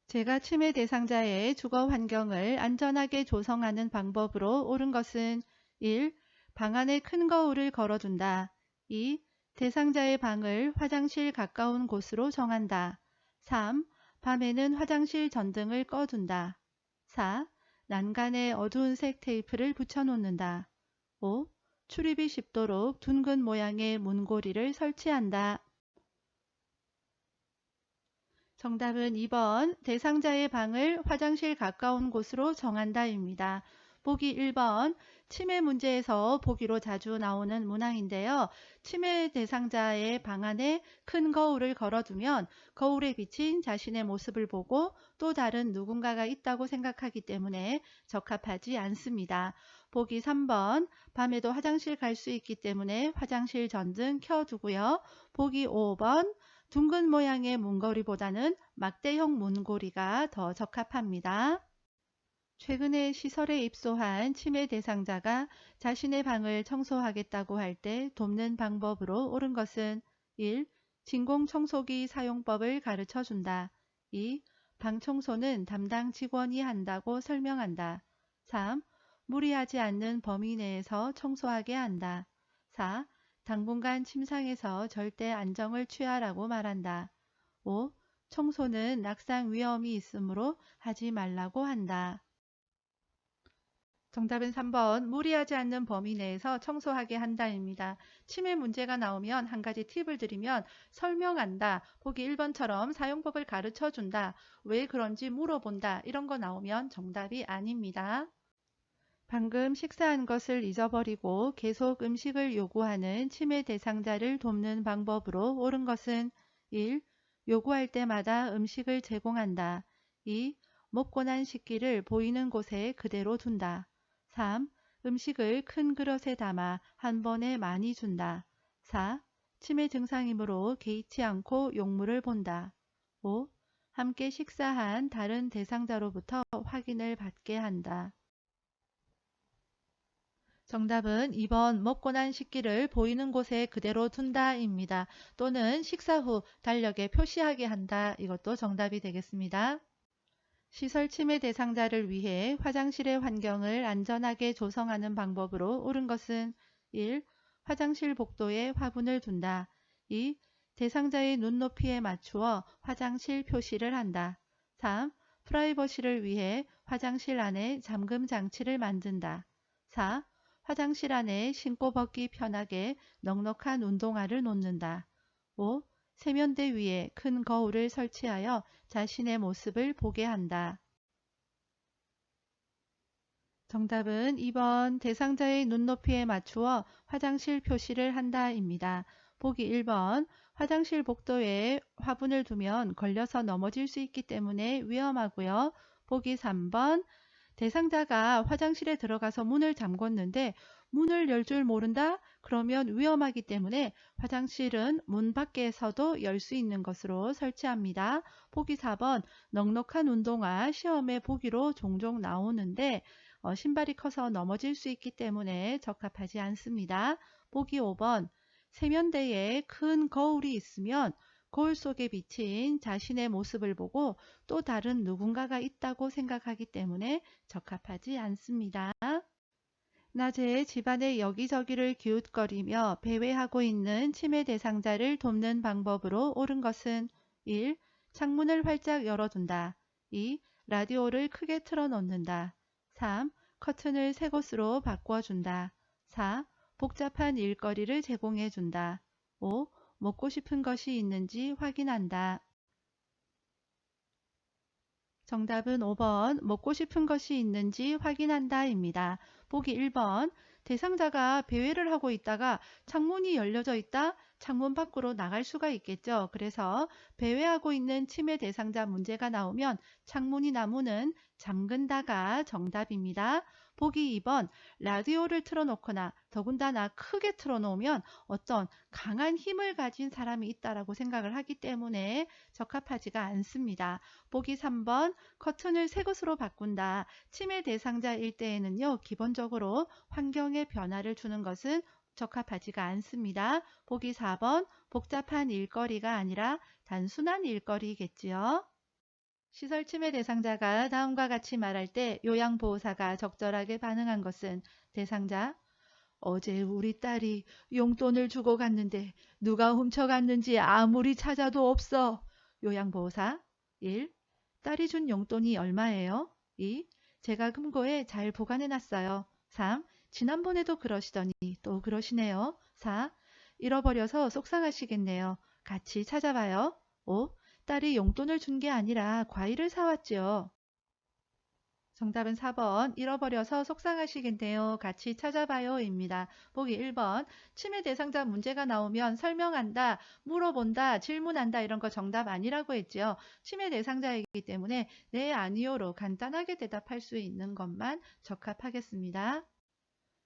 제가 치매 대상자의 주거 환경을 안전하게 조성하는 방법으로 옳은 것은 1. 방 안에 큰 거울을 걸어둔다. 2. 대상자의 방을 화장실 가까운 곳으로 정한다. 3. 밤에는 화장실 전등을 꺼둔다. 4. 난간에 어두운 색 테이프를 붙여놓는다. 5. 출입이 쉽도록 둥근 모양의 문고리를 설치한다. 정답은 2번 대상자의 방을 화장실 가까운 곳으로 정한다입니다. 보기 1번 치매 문제에서 보기로 자주 나오는 문항인데요. 치매 대상자의 방 안에 큰 거울을 걸어두면 거울에 비친 자신의 모습을 보고 또 다른 누군가가 있다고 생각하기 때문에 적합하지 않습니다. 보기 3번 밤에도 화장실 갈 수 있기 때문에 화장실 전등 켜두고요. 보기 5번 둥근 모양의 문고리보다는 막대형 문고리가 더 적합합니다. 최근에 시설에 입소한 치매 대상자가 자신의 방을 청소하겠다고 할 때 돕는 방법으로 옳은 것은 1. 진공청소기 사용법을 가르쳐 준다. 2. 방 청소는 담당 직원이 한다고 설명한다. 3. 무리하지 않는 범위 내에서 청소하게 한다. 4. 당분간 침상에서 절대 안정을 취하라고 말한다. 5. 청소는 낙상 위험이 있으므로 하지 말라고 한다. 정답은 3번 무리하지 않는 범위 내에서 청소하게 한다입니다. 치매 문제가 나오면 한 가지 팁을 드리면 설명한다, 보기 1번처럼 사용법을 가르쳐 준다, 왜 그런지 물어본다 이런 거 나오면 정답이 아닙니다. 방금 식사한 것을 잊어버리고 계속 음식을 요구하는 치매 대상자를 돕는 방법으로 옳은 것은 1. 요구할 때마다 음식을 제공한다. 2. 먹고 난 식기를 보이는 곳에 그대로 둔다. 3. 음식을 큰 그릇에 담아 한 번에 많이 준다. 4. 치매 증상이므로 개의치 않고 용물을 본다. 5. 함께 식사한 다른 대상자로부터 확인을 받게 한다. 정답은 2번 먹고 난 식기를 보이는 곳에 그대로 둔다입니다. 또는 식사 후 달력에 표시하게 한다. 이것도 정답이 되겠습니다. 시설 치매 대상자를 위해 화장실의 환경을 안전하게 조성하는 방법으로 옳은 것은 1. 화장실 복도에 화분을 둔다. 2. 대상자의 눈높이에 맞추어 화장실 표시를 한다. 3. 프라이버시를 위해 화장실 안에 잠금 장치를 만든다. 4. 화장실 안에 신고 벗기 편하게 넉넉한 운동화를 놓는다. 5. 세면대 위에 큰 거울을 설치하여 자신의 모습을 보게 한다. 정답은 2번 대상자의 눈높이에 맞추어 화장실 표시를 한다입니다. 보기 1번 화장실 복도에 화분을 두면 걸려서 넘어질 수 있기 때문에 위험하고요. 보기 3번 대상자가 화장실에 들어가서 문을 잠궜는데 문을 열 줄 모른다? 그러면 위험하기 때문에 화장실은 문 밖에서도 열 수 있는 것으로 설치합니다. 보기 4번 넉넉한 운동화 시험에 보기로 종종 나오는데 신발이 커서 넘어질 수 있기 때문에 적합하지 않습니다. 보기 5번 세면대에 큰 거울이 있으면 거울 속에 비친 자신의 모습을 보고 또 다른 누군가가 있다고 생각하기 때문에 적합하지 않습니다. 낮에 집안의 여기저기를 기웃거리며 배회하고 있는 치매 대상자를 돕는 방법으로 옳은 것은 1. 창문을 활짝 열어둔다. 2. 라디오를 크게 틀어놓는다. 3. 커튼을 새 곳으로 바꿔준다. 4. 복잡한 일거리를 제공해준다. 5. 먹고 싶은 것이 있는지 확인한다. 정답은 5번 먹고 싶은 것이 있는지 확인한다입니다. 보기 1번 대상자가 배회를 하고 있다가 창문이 열려져 있다? 창문 밖으로 나갈 수가 있겠죠. 그래서 배회하고 있는 치매 대상자 문제가 나오면 창문이나 문은 잠근다가 정답입니다. 보기 2번 라디오를 틀어놓거나 더군다나 크게 틀어놓으면 어떤 강한 힘을 가진 사람이 있다라고 생각을 하기 때문에 적합하지가 않습니다. 보기 3번 커튼을 새 것으로 바꾼다. 치매 대상자일 때에는요. 기본적으로 환경에 변화를 주는 것은 적합하지가 않습니다. 보기 4번 복잡한 일거리가 아니라 단순한 일거리겠지요. 시설 치매 대상자가 다음과 같이 말할 때 요양보호사가 적절하게 반응한 것은 대상자 어제 우리 딸이 용돈을 주고 갔는데 누가 훔쳐갔는지 아무리 찾아도 없어. 요양보호사 1. 딸이 준 용돈이 얼마예요? 2. 제가 금고에 잘 보관해놨어요. 3. 지난번에도 그러시더니 또 그러시네요. 4. 잃어버려서 속상하시겠네요. 같이 찾아봐요. 5. 딸이 용돈을 준 게 아니라 과일을 사왔지요. 정답은 4번 잃어버려서 속상하시겠네요. 같이 찾아봐요 입니다. 보기 1번 치매 대상자 문제가 나오면 설명한다, 물어본다, 질문한다 이런 거 정답 아니라고 했죠. 치매 대상자이기 때문에 네, 아니요로 간단하게 대답할 수 있는 것만 적합하겠습니다.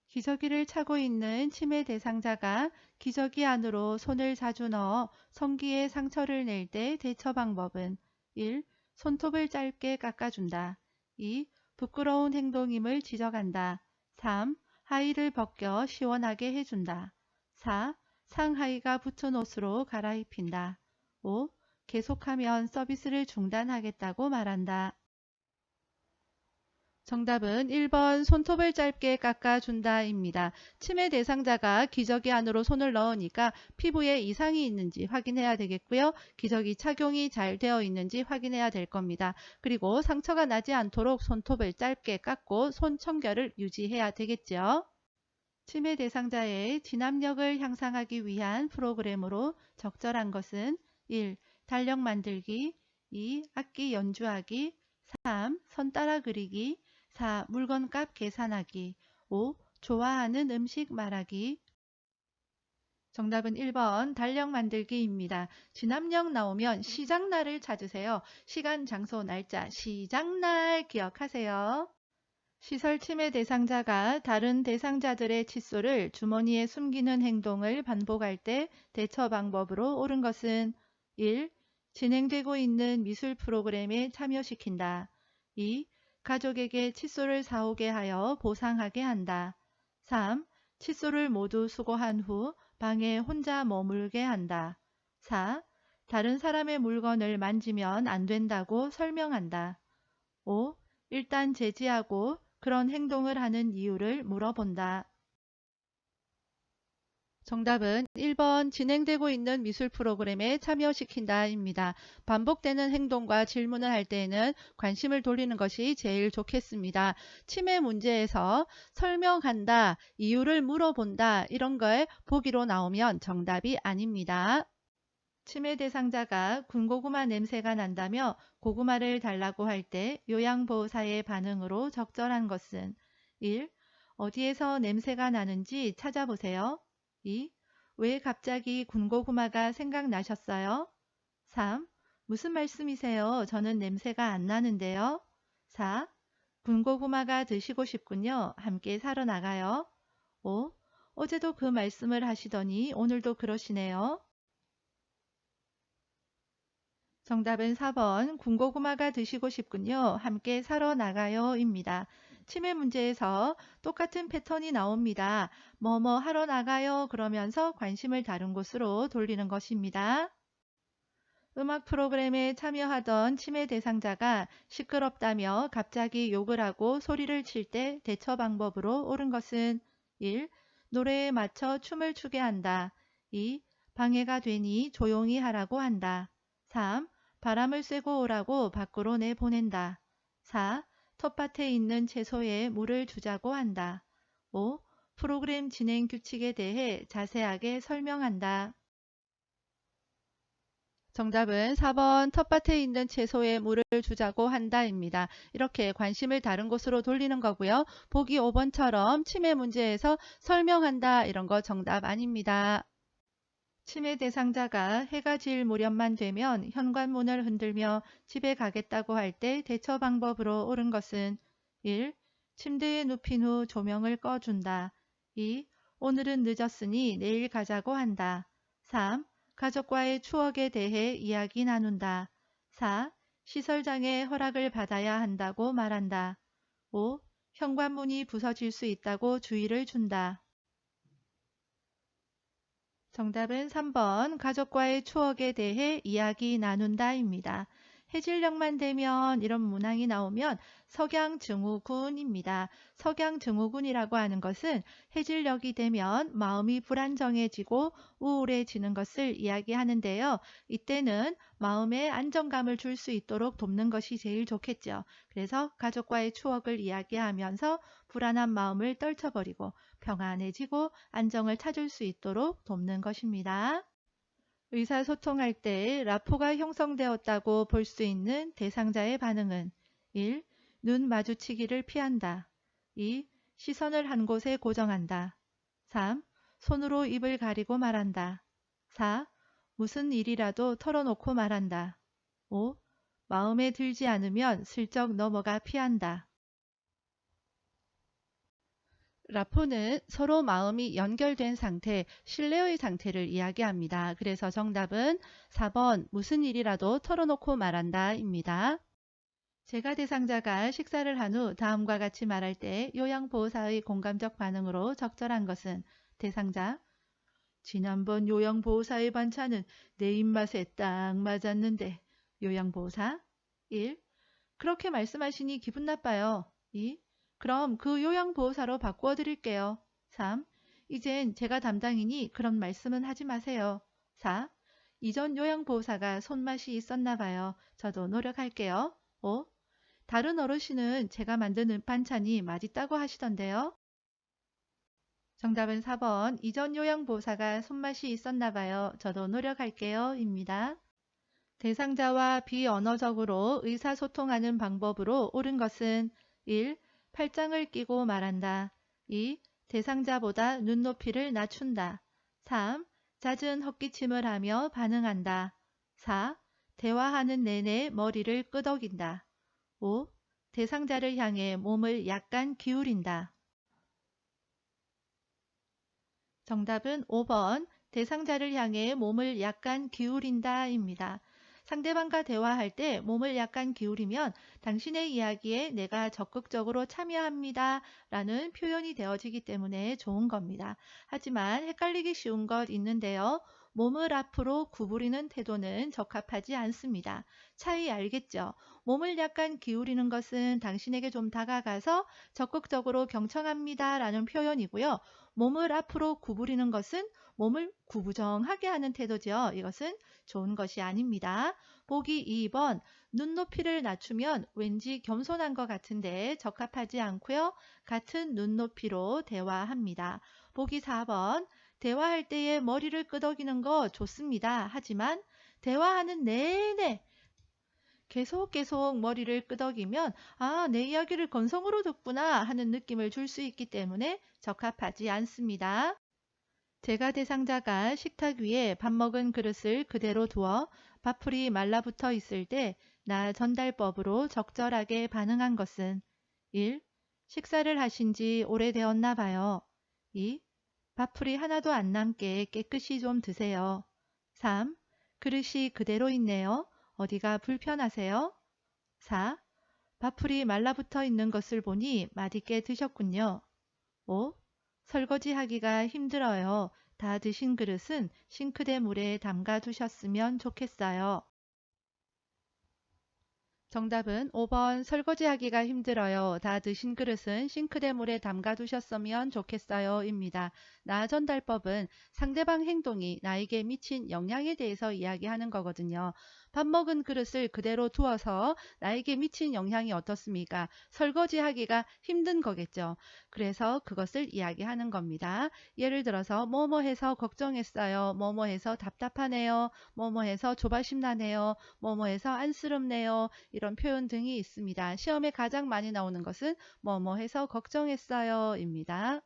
기저귀를 차고 있는 치매 대상자가 기저귀 안으로 손을 자주 넣어 성기에 상처를 낼 때 대처 방법은 1. 손톱을 짧게 깎아준다. 2. 부끄러운 행동임을 지적한다. 3. 하의를 벗겨 시원하게 해준다. 4. 상하의가 붙은 옷으로 갈아입힌다. 5. 계속하면 서비스를 중단하겠다고 말한다. 정답은 1번 손톱을 짧게 깎아준다입니다. 치매 대상자가 기저귀 안으로 손을 넣으니까 피부에 이상이 있는지 확인해야 되겠고요. 기저귀 착용이 잘 되어 있는지 확인해야 될 겁니다. 그리고 상처가 나지 않도록 손톱을 짧게 깎고 손 청결을 유지해야 되겠죠. 치매 대상자의 진압력을 향상하기 위한 프로그램으로 적절한 것은 1. 달력 만들기, 2. 악기 연주하기, 3. 선 따라 그리기, 4. 물건값 계산하기, 5. 좋아하는 음식 말하기. 정답은 1번 달력 만들기입니다. 진압력 나오면 시작날을 찾으세요. 시간, 장소, 날짜, 시작날 기억하세요. 시설 치매 대상자가 다른 대상자들의 칫솔을 주머니에 숨기는 행동을 반복할 때 대처 방법으로 옳은 것은 1. 진행되고 있는 미술 프로그램에 참여시킨다. 2. 가족에게 칫솔을 사오게 하여 보상하게 한다. 3. 칫솔을 모두 수거한 후 방에 혼자 머물게 한다. 4. 다른 사람의 물건을 만지면 안 된다고 설명한다. 5. 일단 제지하고 그런 행동을 하는 이유를 물어본다. 정답은 1번 진행되고 있는 미술 프로그램에 참여시킨다입니다. 반복되는 행동과 질문을 할 때에는 관심을 돌리는 것이 제일 좋겠습니다. 치매 문제에서 설명한다, 이유를 물어본다 이런 거에 보기로 나오면 정답이 아닙니다. 치매 대상자가 군고구마 냄새가 난다며 고구마를 달라고 할 때 요양보호사의 반응으로 적절한 것은 1. 어디에서 냄새가 나는지 찾아보세요. 2. 왜 갑자기 군고구마가 생각나셨어요? 3. 무슨 말씀이세요? 저는 냄새가 안 나는데요. 4. 군고구마가 드시고 싶군요. 함께 사러 나가요. 5. 어제도 그 말씀을 하시더니 오늘도 그러시네요. 정답은 4번 군고구마가 드시고 싶군요. 함께 사러 나가요 입니다. 치매 문제에서 똑같은 패턴이 나옵니다. 뭐뭐 하러 나가요 그러면서 관심을 다른 곳으로 돌리는 것입니다. 음악 프로그램에 참여하던 치매 대상자가 시끄럽다며 갑자기 욕을 하고 소리를 칠 때 대처 방법으로 옳은 것은 1. 노래에 맞춰 춤을 추게 한다. 2. 방해가 되니 조용히 하라고 한다. 3. 바람을 쐬고 오라고 밖으로 내보낸다. 4. 텃밭에 있는 채소에 물을 주자고 한다. 5. 프로그램 진행 규칙에 대해 자세하게 설명한다. 정답은 4번 텃밭에 있는 채소에 물을 주자고 한다입니다. 이렇게 관심을 다른 곳으로 돌리는 거고요. 보기 5번처럼 치매 문제에서 설명한다 이런 거 정답 아닙니다. 치매 대상자가 해가 질 무렵만 되면 현관문을 흔들며 집에 가겠다고 할 때 대처 방법으로 옳은 것은 1. 침대에 눕힌 후 조명을 꺼준다. 2. 오늘은 늦었으니 내일 가자고 한다. 3. 가족과의 추억에 대해 이야기 나눈다. 4. 시설장의 허락을 받아야 한다고 말한다. 5. 현관문이 부서질 수 있다고 주의를 준다. 정답은 3번 가족과의 추억에 대해 이야기 나눈다입니다. 해질녘만 되면 이런 문항이 나오면 석양증후군입니다. 석양증후군이라고 하는 것은 해질녘이 되면 마음이 불안정해지고 우울해지는 것을 이야기하는데요. 이때는 마음에 안정감을 줄 수 있도록 돕는 것이 제일 좋겠죠. 그래서 가족과의 추억을 이야기하면서 불안한 마음을 떨쳐버리고 평안해지고 안정을 찾을 수 있도록 돕는 것입니다. 의사소통할 때 라포가 형성되었다고 볼 수 있는 대상자의 반응은 1. 눈 마주치기를 피한다. 2. 시선을 한 곳에 고정한다. 3. 손으로 입을 가리고 말한다. 4. 무슨 일이라도 털어놓고 말한다. 5. 마음에 들지 않으면 슬쩍 넘어가 피한다. 라포는 서로 마음이 연결된 상태, 신뢰의 상태를 이야기합니다. 그래서 정답은 4번 무슨 일이라도 털어놓고 말한다 입니다. 제가 대상자가 식사를 한 후 다음과 같이 말할 때 요양보호사의 공감적 반응으로 적절한 것은 대상자 지난번 요양보호사의 반찬은 내 입맛에 딱 맞았는데 요양보호사 1. 그렇게 말씀하시니 기분 나빠요. 2. 그럼 그 요양보호사로 바꾸어 드릴게요. 3. 이젠 제가 담당이니 그런 말씀은 하지 마세요. 4. 이전 요양보호사가 손맛이 있었나 봐요. 저도 노력할게요. 5. 다른 어르신은 제가 만드는 반찬이 맛있다고 하시던데요. 정답은 4번 이전 요양보호사가 손맛이 있었나 봐요. 저도 노력할게요. 입니다. 대상자와 비언어적으로 의사소통하는 방법으로 옳은 것은 1. 팔짱을 끼고 말한다. 2. 대상자보다 눈높이를 낮춘다. 3. 잦은 헛기침을 하며 반응한다. 4. 대화하는 내내 머리를 끄덕인다. 5. 대상자를 향해 몸을 약간 기울인다. 정답은 5번 대상자를 향해 몸을 약간 기울인다 입니다. 상대방과 대화할 때 몸을 약간 기울이면 당신의 이야기에 내가 적극적으로 참여합니다 라는 표현이 되어지기 때문에 좋은 겁니다. 하지만 헷갈리기 쉬운 것 있는데요. 몸을 앞으로 구부리는 태도는 적합하지 않습니다. 차이 알겠죠? 몸을 약간 기울이는 것은 당신에게 좀 다가가서 적극적으로 경청합니다 라는 표현이고요. 몸을 앞으로 구부리는 것은 몸을 구부정하게 하는 태도죠. 이것은 좋은 것이 아닙니다. 보기 2번 눈높이를 낮추면 왠지 겸손한 것 같은데 적합하지 않고요. 같은 눈높이로 대화합니다. 보기 4번 대화할 때에 머리를 끄덕이는 거 좋습니다. 하지만 대화하는 내내 계속 머리를 끄덕이면 내 이야기를 건성으로 듣구나 하는 느낌을 줄 수 있기 때문에 적합하지 않습니다. 제가 대상자가 식탁 위에 밥 먹은 그릇을 그대로 두어 밥풀이 말라붙어 있을 때 나 전달법으로 적절하게 반응한 것은 1. 식사를 하신 지 오래되었나 봐요. 2. 밥풀이 하나도 안 남게 깨끗이 좀 드세요. 3. 그릇이 그대로 있네요. 어디가 불편하세요? 4. 밥풀이 말라붙어 있는 것을 보니 맛있게 드셨군요. 5. 설거지하기가 힘들어요. 다 드신 그릇은 싱크대 물에 담가 두셨으면 좋겠어요. 정답은 5번 설거지하기가 힘들어요. 다 드신 그릇은 싱크대 물에 담가 두셨으면 좋겠어요. 입니다. 나 전달법은 상대방 행동이 나에게 미친 영향에 대해서 이야기하는 거거든요. 밥 먹은 그릇을 그대로 두어서 나에게 미친 영향이 어떻습니까? 설거지하기가 힘든 거겠죠. 그래서 그것을 이야기하는 겁니다. 예를 들어서 뭐뭐 해서 걱정했어요. 뭐뭐 해서 답답하네요. 뭐뭐 해서 조바심 나네요. 뭐뭐 해서 안쓰럽네요. 이런 표현 등이 있습니다. 시험에 가장 많이 나오는 것은 뭐뭐 해서 걱정했어요 입니다.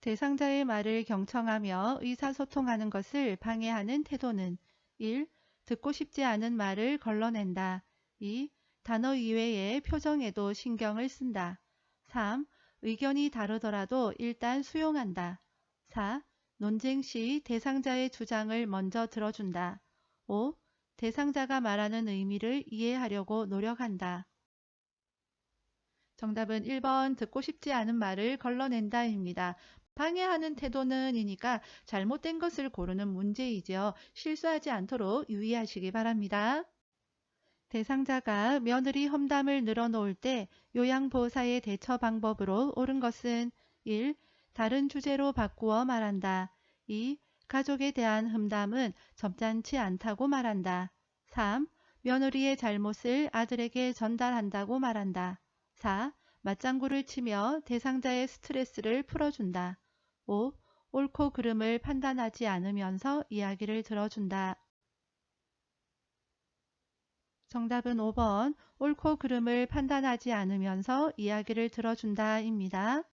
대상자의 말을 경청하며 의사소통하는 것을 방해하는 태도는 1. 듣고 싶지 않은 말을 걸러낸다. 2. 단어 이외의 표정에도 신경을 쓴다. 3. 의견이 다르더라도 일단 수용한다. 4. 논쟁 시 대상자의 주장을 먼저 들어준다. 5. 대상자가 말하는 의미를 이해하려고 노력한다. 정답은 1번 듣고 싶지 않은 말을 걸러낸다 입니다. 방해하는 태도는 이니까 잘못된 것을 고르는 문제이죠. 실수하지 않도록 유의하시기 바랍니다. 대상자가 며느리 험담을 늘어놓을 때 요양보호사의 대처 방법으로 옳은 것은 1. 다른 주제로 바꾸어 말한다. 2. 가족에 대한 험담은 점잖지 않다고 말한다. 3. 며느리의 잘못을 아들에게 전달한다고 말한다. 4. 맞장구를 치며 대상자의 스트레스를 풀어준다. 5. 옳고 그름을 판단하지 않으면서 이야기를 들어준다. 정답은 5번 옳고 그름을 판단하지 않으면서 이야기를 들어준다입니다.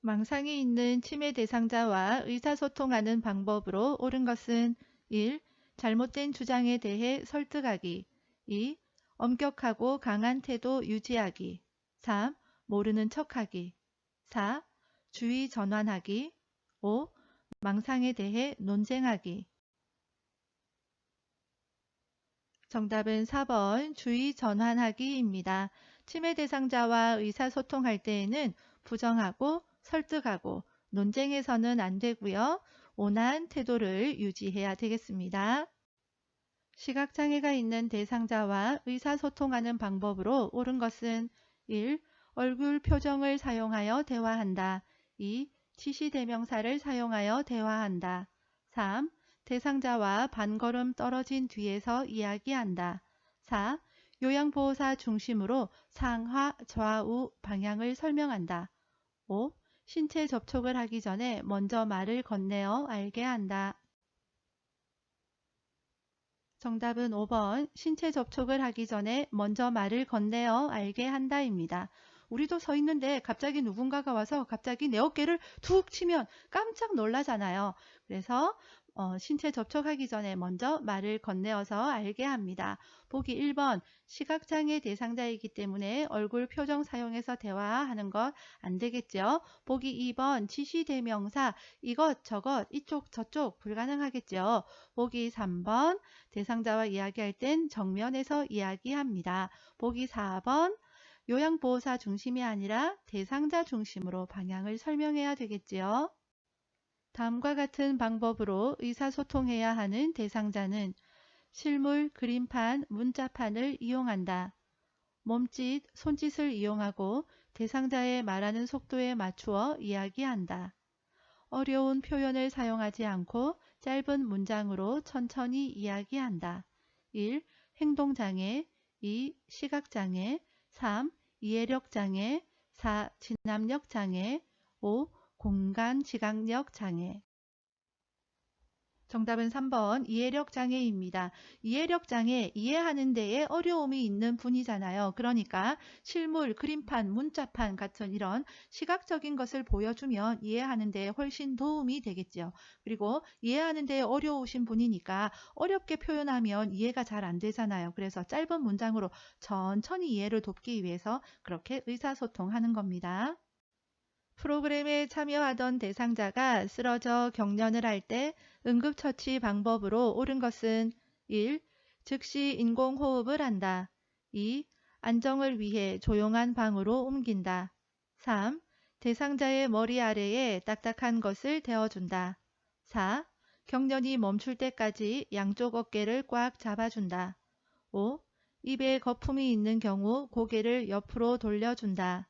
망상이 있는 치매 대상자와 의사소통하는 방법으로 옳은 것은 1. 잘못된 주장에 대해 설득하기 2. 엄격하고 강한 태도 유지하기 3. 모르는 척하기 4. 주의 전환하기 5. 망상에 대해 논쟁하기 정답은 4번 주의 전환하기입니다. 치매 대상자와 의사소통할 때에는 부정하고 설득하고 논쟁해서는 안 되고요. 온화한 태도를 유지해야 되겠습니다. 시각장애가 있는 대상자와 의사소통하는 방법으로 옳은 것은 1. 얼굴 표정을 사용하여 대화한다. 2. 지시대명사를 사용하여 대화한다. 3. 대상자와 반걸음 떨어진 뒤에서 이야기한다. 4. 요양보호사 중심으로 상하, 좌우 방향을 설명한다. 5. 신체 접촉을 하기 전에 먼저 말을 건네어 알게 한다. 정답은 5번 신체 접촉을 하기 전에 먼저 말을 건네어 알게 한다입니다. 우리도 서 있는데 갑자기 누군가가 와서 갑자기 내 어깨를 툭 치면 깜짝 놀라잖아요. 그래서 신체 접촉하기 전에 먼저 말을 건네어서 알게 합니다. 보기 1번 시각장애 대상자이기 때문에 얼굴 표정 사용해서 대화하는 것 안 되겠죠. 보기 2번 지시대명사 이것 저것 이쪽 저쪽 불가능하겠죠. 보기 3번 대상자와 이야기할 땐 정면에서 이야기합니다. 보기 4번 요양보호사 중심이 아니라 대상자 중심으로 방향을 설명해야 되겠지요. 다음과 같은 방법으로 의사소통해야 하는 대상자는 실물, 그림판, 문자판을 이용한다. 몸짓, 손짓을 이용하고 대상자의 말하는 속도에 맞추어 이야기한다. 어려운 표현을 사용하지 않고 짧은 문장으로 천천히 이야기한다. 1. 행동장애 2. 시각장애 3. 이해력장애 4. 진압력장애 5. 공간지각력장애 정답은 3번 이해력장애입니다. 이해력장애 이해하는 데에 어려움이 있는 분이잖아요. 그러니까 실물, 그림판, 문자판 같은 이런 시각적인 것을 보여주면 이해하는 데에 훨씬 도움이 되겠죠. 그리고 이해하는 데에 어려우신 분이니까 어렵게 표현하면 이해가 잘 안 되잖아요. 그래서 짧은 문장으로 천천히 이해를 돕기 위해서 그렇게 의사소통하는 겁니다. 프로그램에 참여하던 대상자가 쓰러져 경련을 할 때 응급처치 방법으로 옳은 것은 1. 즉시 인공호흡을 한다. 2. 안정을 위해 조용한 방으로 옮긴다. 3. 대상자의 머리 아래에 딱딱한 것을 대어준다. 4. 경련이 멈출 때까지 양쪽 어깨를 꽉 잡아준다. 5. 입에 거품이 있는 경우 고개를 옆으로 돌려준다.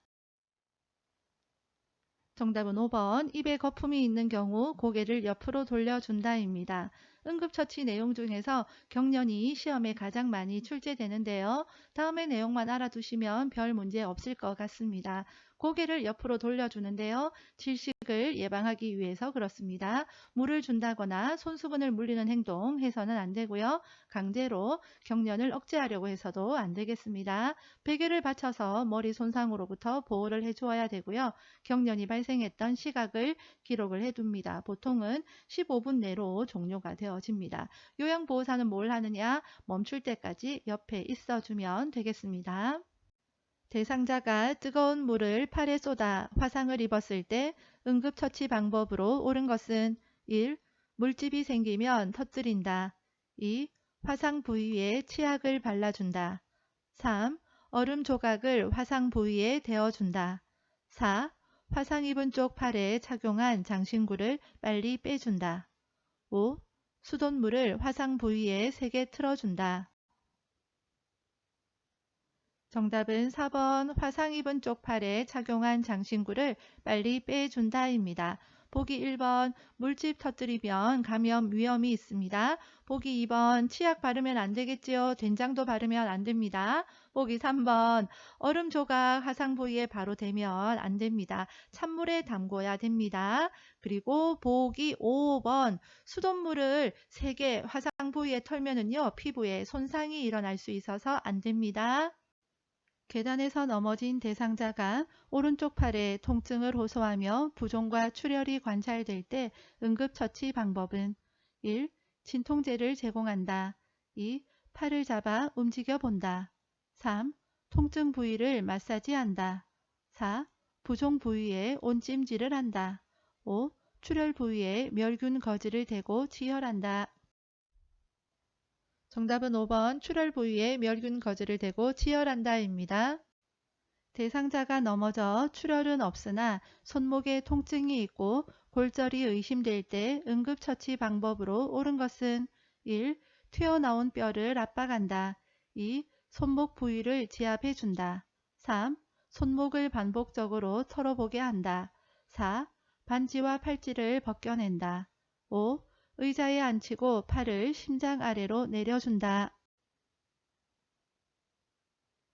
정답은 5번 입에 거품이 있는 경우 고개를 옆으로 돌려준다입니다. 응급처치 내용 중에서 경련이 시험에 가장 많이 출제되는데요. 다음의 내용만 알아두시면 별 문제 없을 것 같습니다. 고개를 옆으로 돌려주는데요. 질식을 예방하기 위해서 그렇습니다. 물을 준다거나 손수건을 물리는 행동 해서는 안 되고요. 강제로 경련을 억제하려고 해서도 안 되겠습니다. 베개를 받쳐서 머리 손상으로부터 보호를 해주어야 되고요. 경련이 발생했던 시각을 기록을 해둡니다. 보통은 15분 내로 종료가 되어집니다. 요양보호사는 뭘 하느냐? 멈출 때까지 옆에 있어주면 되겠습니다. 대상자가 뜨거운 물을 팔에 쏟아 화상을 입었을 때 응급처치 방법으로 옳은 것은 1. 물집이 생기면 터뜨린다. 2. 화상 부위에 치약을 발라준다. 3. 얼음 조각을 화상 부위에 대어준다. 4. 화상 입은 쪽 팔에 착용한 장신구를 빨리 빼준다. 5. 수돗물을 화상 부위에 세게 틀어준다. 정답은 4번 화상 입은 쪽 팔에 착용한 장신구를 빨리 빼준다입니다. 보기 1번 물집 터뜨리면 감염 위험이 있습니다. 보기 2번 치약 바르면 안 되겠지요. 된장도 바르면 안 됩니다. 보기 3번 얼음 조각 화상 부위에 바로 대면 안 됩니다. 찬물에 담궈야 됩니다. 그리고 보기 5번 수돗물을 세게 화상 부위에 털면은요 피부에 손상이 일어날 수 있어서 안 됩니다. 계단에서 넘어진 대상자가 오른쪽 팔에 통증을 호소하며 부종과 출혈이 관찰될 때 응급처치 방법은 1. 진통제를 제공한다. 2. 팔을 잡아 움직여 본다. 3. 통증 부위를 마사지한다. 4. 부종 부위에 온찜질을 한다. 5. 출혈 부위에 멸균 거즈를 대고 치혈한다. 정답은 5번 출혈 부위에 멸균 거즈를 대고 치혈한다입니다. 대상자가 넘어져 출혈은 없으나 손목에 통증이 있고 골절이 의심될 때 응급처치 방법으로 옳은 것은 1. 튀어나온 뼈를 압박한다. 2. 손목 부위를 지압해 준다. 3. 손목을 반복적으로 털어보게 한다. 4. 반지와 팔찌를 벗겨낸다. 5. 의자에 앉히고 팔을 심장 아래로 내려준다.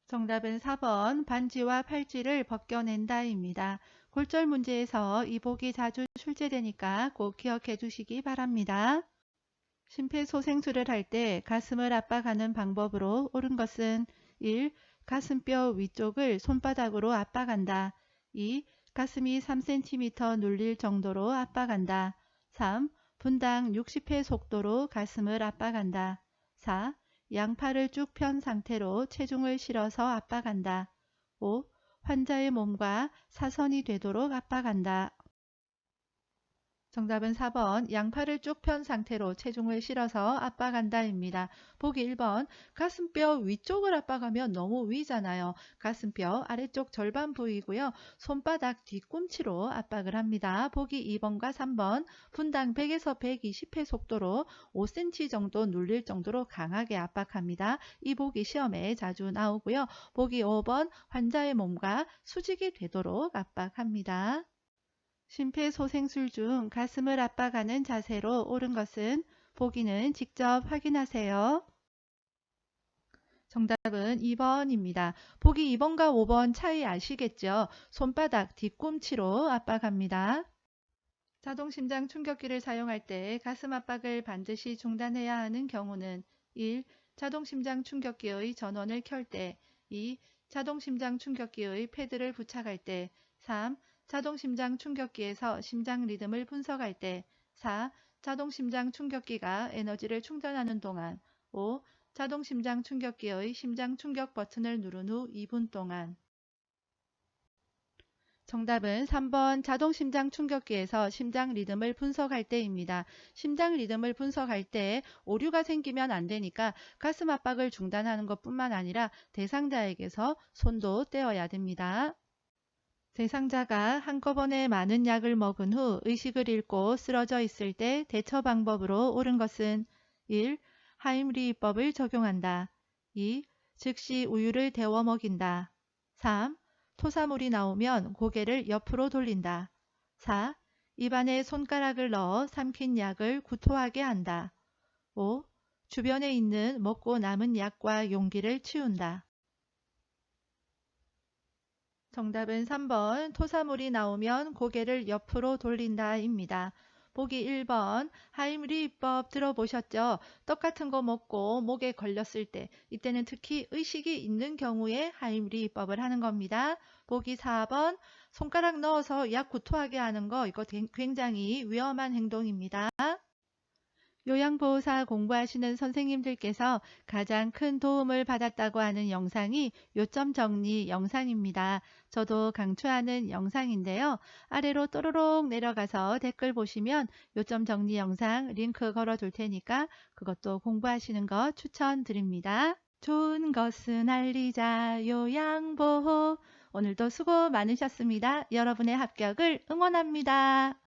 정답은 4번 반지와 팔찌를 벗겨낸다입니다. 골절 문제에서 이 복이 자주 출제되니까 꼭 기억해 두시기 바랍니다. 심폐소생술을 할 때 가슴을 압박하는 방법으로 옳은 것은 1. 가슴뼈 위쪽을 손바닥으로 압박한다. 2. 가슴이 3cm 눌릴 정도로 압박한다. 3. 분당 60회 속도로 가슴을 압박한다. 4. 양팔을 쭉 편 상태로 체중을 실어서 압박한다. 5. 환자의 몸과 사선이 되도록 압박한다. 정답은 4번 양팔을 쭉 편 상태로 체중을 실어서 압박한다입니다. 보기 1번 가슴뼈 위쪽을 압박하면 너무 위잖아요. 가슴뼈 아래쪽 절반 부위고요. 손바닥 뒤꿈치로 압박을 합니다. 보기 2번과 3번 분당 100에서 120회 속도로 5cm 정도 눌릴 정도로 강하게 압박합니다. 이 보기 시험에 자주 나오고요. 보기 5번 환자의 몸과 수직이 되도록 압박합니다. 심폐소생술 중 가슴을 압박하는 자세로 옳은 것은 보기는 직접 확인하세요. 정답은 2번입니다. 보기 2번과 5번 차이 아시겠죠? 손바닥 뒤꿈치로 압박합니다. 자동심장 충격기를 사용할 때 가슴 압박을 반드시 중단해야 하는 경우는 1. 자동심장 충격기의 전원을 켤 때 2. 자동심장 충격기의 패드를 부착할 때 3. 자동심장 충격기에서 심장 리듬을 분석할 때 4. 자동심장 충격기가 에너지를 충전하는 동안 5. 자동심장 충격기의 심장 충격 버튼을 누른 후 2분 동안 정답은 3번 자동심장 충격기에서 심장 리듬을 분석할 때입니다. 심장 리듬을 분석할 때 오류가 생기면 안 되니까 가슴 압박을 중단하는 것뿐만 아니라 대상자에게서 손도 떼어야 됩니다. 대상자가 한꺼번에 많은 약을 먹은 후 의식을 잃고 쓰러져 있을 때 대처 방법으로 옳은 것은 1. 하임리히법을 적용한다. 2. 즉시 우유를 데워 먹인다. 3. 토사물이 나오면 고개를 옆으로 돌린다. 4. 입안에 손가락을 넣어 삼킨 약을 구토하게 한다. 5. 주변에 있는 먹고 남은 약과 용기를 치운다. 정답은 3번 토사물이 나오면 고개를 옆으로 돌린다입니다. 보기 1번 하임리히법 들어보셨죠? 떡 같은 거 먹고 목에 걸렸을 때 이때는 특히 의식이 있는 경우에 하임리히법을 하는 겁니다. 보기 4번 손가락 넣어서 약 구토하게 하는 거 이거 굉장히 위험한 행동입니다. 요양보호사 공부하시는 선생님들께서 가장 큰 도움을 받았다고 하는 영상이 요점 정리 영상입니다. 저도 강추하는 영상인데요. 아래로 또로록 내려가서 댓글 보시면 요점 정리 영상 링크 걸어 둘 테니까 그것도 공부하시는 거 추천드립니다. 좋은 것은 알리자 요양보호. 오늘도 수고 많으셨습니다. 여러분의 합격을 응원합니다.